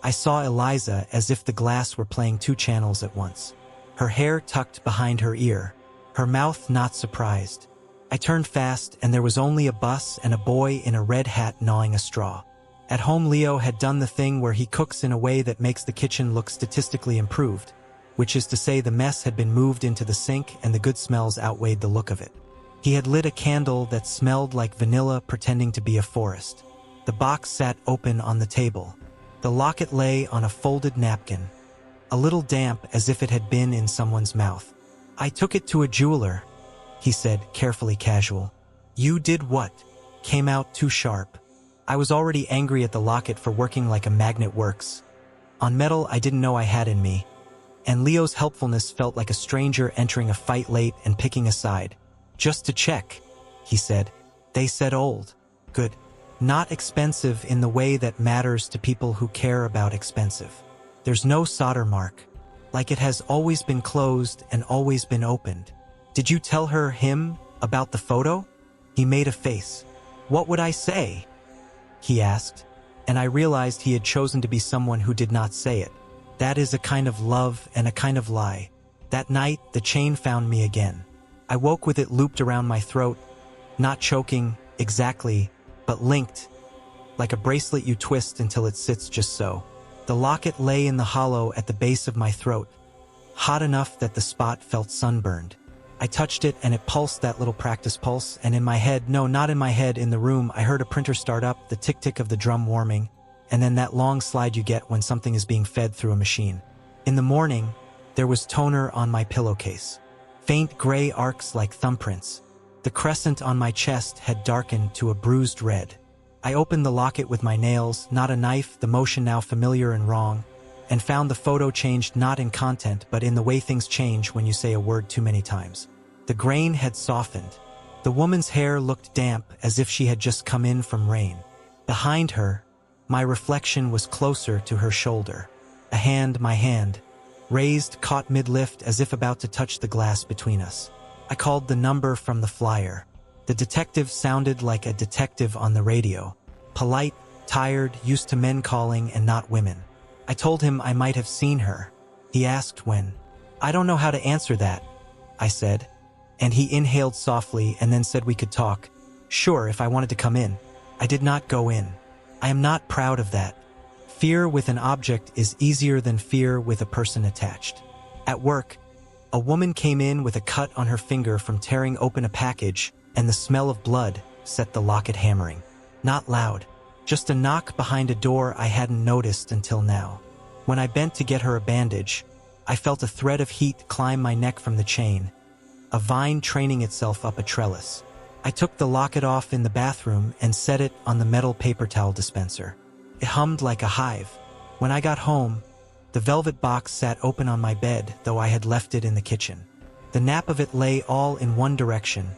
I saw Eliza as if the glass were playing 2 channels at once. Her hair tucked behind her ear, her mouth not surprised. I turned fast and there was only a bus and a boy in a red hat gnawing a straw. At home, Leo had done the thing where he cooks in a way that makes the kitchen look statistically improved, which is to say the mess had been moved into the sink and the good smells outweighed the look of it. He had lit a candle that smelled like vanilla pretending to be a forest. The box sat open on the table. The locket lay on a folded napkin, a little damp as if it had been in someone's mouth. I took it to a jeweler, he said, carefully casual. You did what? Came out too sharp. I was already angry at the locket for working like a magnet works. On metal I didn't know I had in me, and Leo's helpfulness felt like a stranger entering a fight late and picking a side. Just to check, he said. They said old. Good. Not expensive in the way that matters to people who care about expensive. There's no solder mark. Like it has always been closed and always been opened. Did you tell him about the photo? He made a face. What would I say? He asked, and I realized he had chosen to be someone who did not say it. That is a kind of love and a kind of lie. That night, the chain found me again. I woke with it looped around my throat, not choking, exactly, but linked, like a bracelet you twist until it sits just so. The locket lay in the hollow at the base of my throat, hot enough that the spot felt sunburned. I touched it and it pulsed that little practice pulse, and in my head, no, not in my head, in the room, I heard a printer start up, the tick-tick of the drum warming, and then that long slide you get when something is being fed through a machine. In the morning, there was toner on my pillowcase. Faint gray arcs like thumbprints. The crescent on my chest had darkened to a bruised red. I opened the locket with my nails, not a knife, the motion now familiar and wrong, and found the photo changed not in content but in the way things change when you say a word too many times. The grain had softened. The woman's hair looked damp as if she had just come in from rain. Behind her, my reflection was closer to her shoulder. A hand, my hand, raised, caught mid-lift as if about to touch the glass between us. I called the number from the flyer. The detective sounded like a detective on the radio. Polite, tired, used to men calling and not women. I told him I might have seen her. He asked when. I don't know how to answer that, I said. And he inhaled softly and then said we could talk. Sure, if I wanted to come in. I did not go in. I am not proud of that. Fear with an object is easier than fear with a person attached. At work, a woman came in with a cut on her finger from tearing open a package, and the smell of blood set the locket hammering. Not loud, just a knock behind a door I hadn't noticed until now. When I bent to get her a bandage, I felt a thread of heat climb my neck from the chain, a vine training itself up a trellis. I took the locket off in the bathroom and set it on the metal paper towel dispenser. It hummed like a hive. When I got home, the velvet box sat open on my bed, though I had left it in the kitchen. The nap of it lay all in one direction,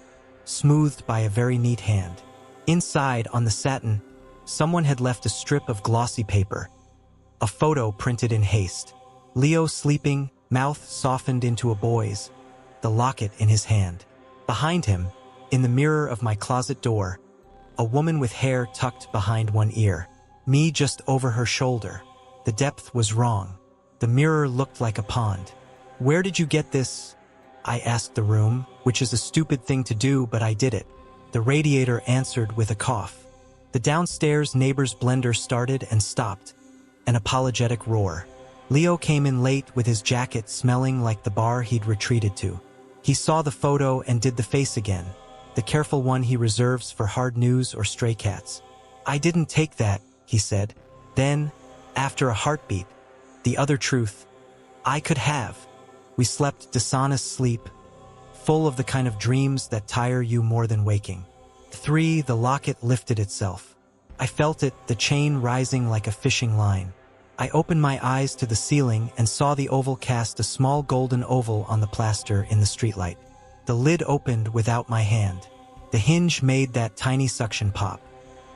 smoothed by a very neat hand. Inside, on the satin, someone had left a strip of glossy paper, a photo printed in haste. Leo sleeping, mouth softened into a boy's, the locket in his hand. Behind him, in the mirror of my closet door, a woman with hair tucked behind one ear. Me just over her shoulder. The depth was wrong. The mirror looked like a pond. "Where did you get this?" I asked the room, which is a stupid thing to do, but I did it. The radiator answered with a cough. The downstairs neighbor's blender started and stopped. An apologetic roar. Leo came in late with his jacket smelling like the bar he'd retreated to. He saw the photo and did the face again, the careful one he reserves for hard news or stray cats. "I didn't take that," he said. Then, after a heartbeat, the other truth. "I could have." We slept dishonest sleep, full of the kind of dreams that tire you more than waking. 3. The locket lifted itself. I felt it, the chain rising like a fishing line. I opened my eyes to the ceiling and saw the oval cast a small golden oval on the plaster in the streetlight. The lid opened without my hand. The hinge made that tiny suction pop.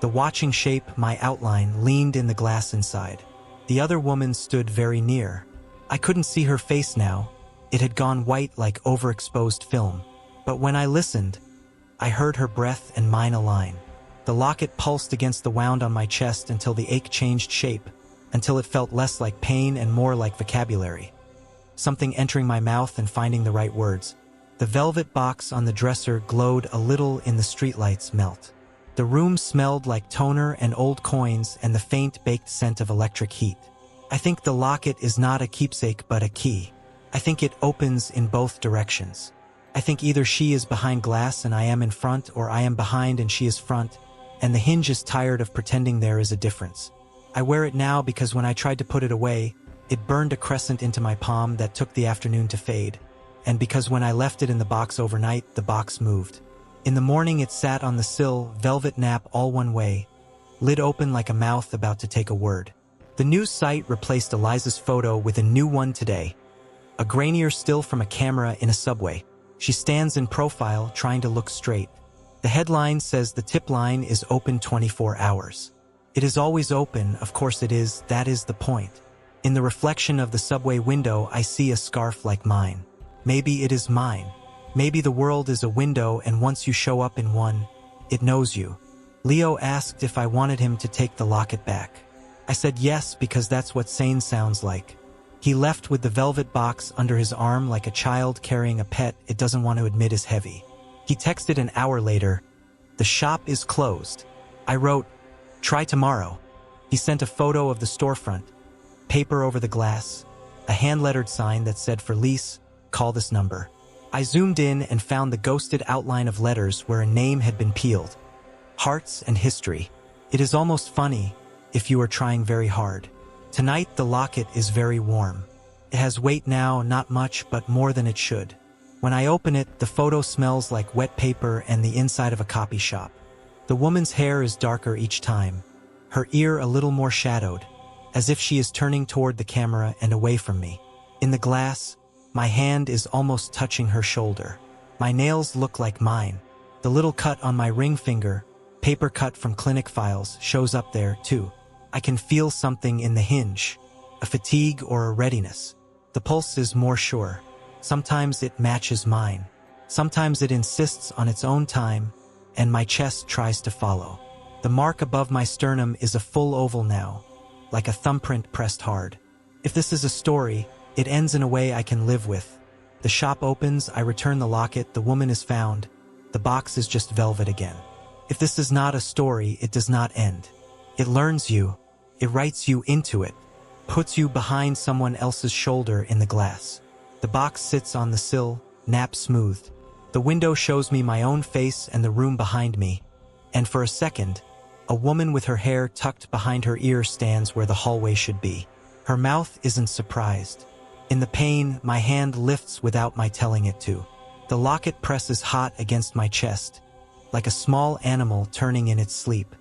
The watching shape, my outline, leaned in the glass inside. The other woman stood very near. I couldn't see her face now. It had gone white like overexposed film. But when I listened, I heard her breath and mine align. The locket pulsed against the wound on my chest until the ache changed shape, until it felt less like pain and more like vocabulary. Something entering my mouth and finding the right words. The velvet box on the dresser glowed a little in the streetlight's melt. The room smelled like toner and old coins and the faint baked scent of electric heat. I think the locket is not a keepsake but a key. I think it opens in both directions. I think either she is behind glass and I am in front, or I am behind and she is front, and the hinge is tired of pretending there is a difference. I wear it now because when I tried to put it away, it burned a crescent into my palm that took the afternoon to fade, and because when I left it in the box overnight, the box moved. In the morning it sat on the sill, velvet nap all one way, lid open like a mouth about to take a word. The news site replaced Eliza's photo with a new one today. A grainier still from a camera in a subway. She stands in profile, trying to look straight. The headline says the tip line is open 24 hours. It is always open, of course it is, that is the point. In the reflection of the subway window, I see a scarf like mine. Maybe it is mine. Maybe the world is a window and once you show up in one, it knows you. Leo asked if I wanted him to take the locket back. I said yes because that's what sane sounds like. He left with the velvet box under his arm like a child carrying a pet it doesn't want to admit is heavy. He texted an hour later, "The shop is closed." I wrote, "Try tomorrow." He sent a photo of the storefront, paper over the glass, a hand-lettered sign that said for lease, call this number. I zoomed in and found the ghosted outline of letters where a name had been peeled. Hearts and history. It is almost funny if you are trying very hard. Tonight the locket is very warm. It has weight now, not much, but more than it should. When I open it, the photo smells like wet paper and the inside of a copy shop. The woman's hair is darker each time, her ear a little more shadowed, as if she is turning toward the camera and away from me. In the glass, my hand is almost touching her shoulder. My nails look like mine. The little cut on my ring finger, paper cut from clinic files, shows up there, too. I can feel something in the hinge, a fatigue or a readiness. The pulse is more sure. Sometimes it matches mine. Sometimes it insists on its own time, and my chest tries to follow. The mark above my sternum is a full oval now, like a thumbprint pressed hard. If this is a story, it ends in a way I can live with. The shop opens, I return the locket, the woman is found. The box is just velvet again. If this is not a story, it does not end. It learns you. It writes you into it, puts you behind someone else's shoulder in the glass. The box sits on the sill, nap smoothed. The window shows me my own face and the room behind me. And for a second, a woman with her hair tucked behind her ear stands where the hallway should be. Her mouth isn't surprised. In the pain, my hand lifts without my telling it to. The locket presses hot against my chest, like a small animal turning in its sleep.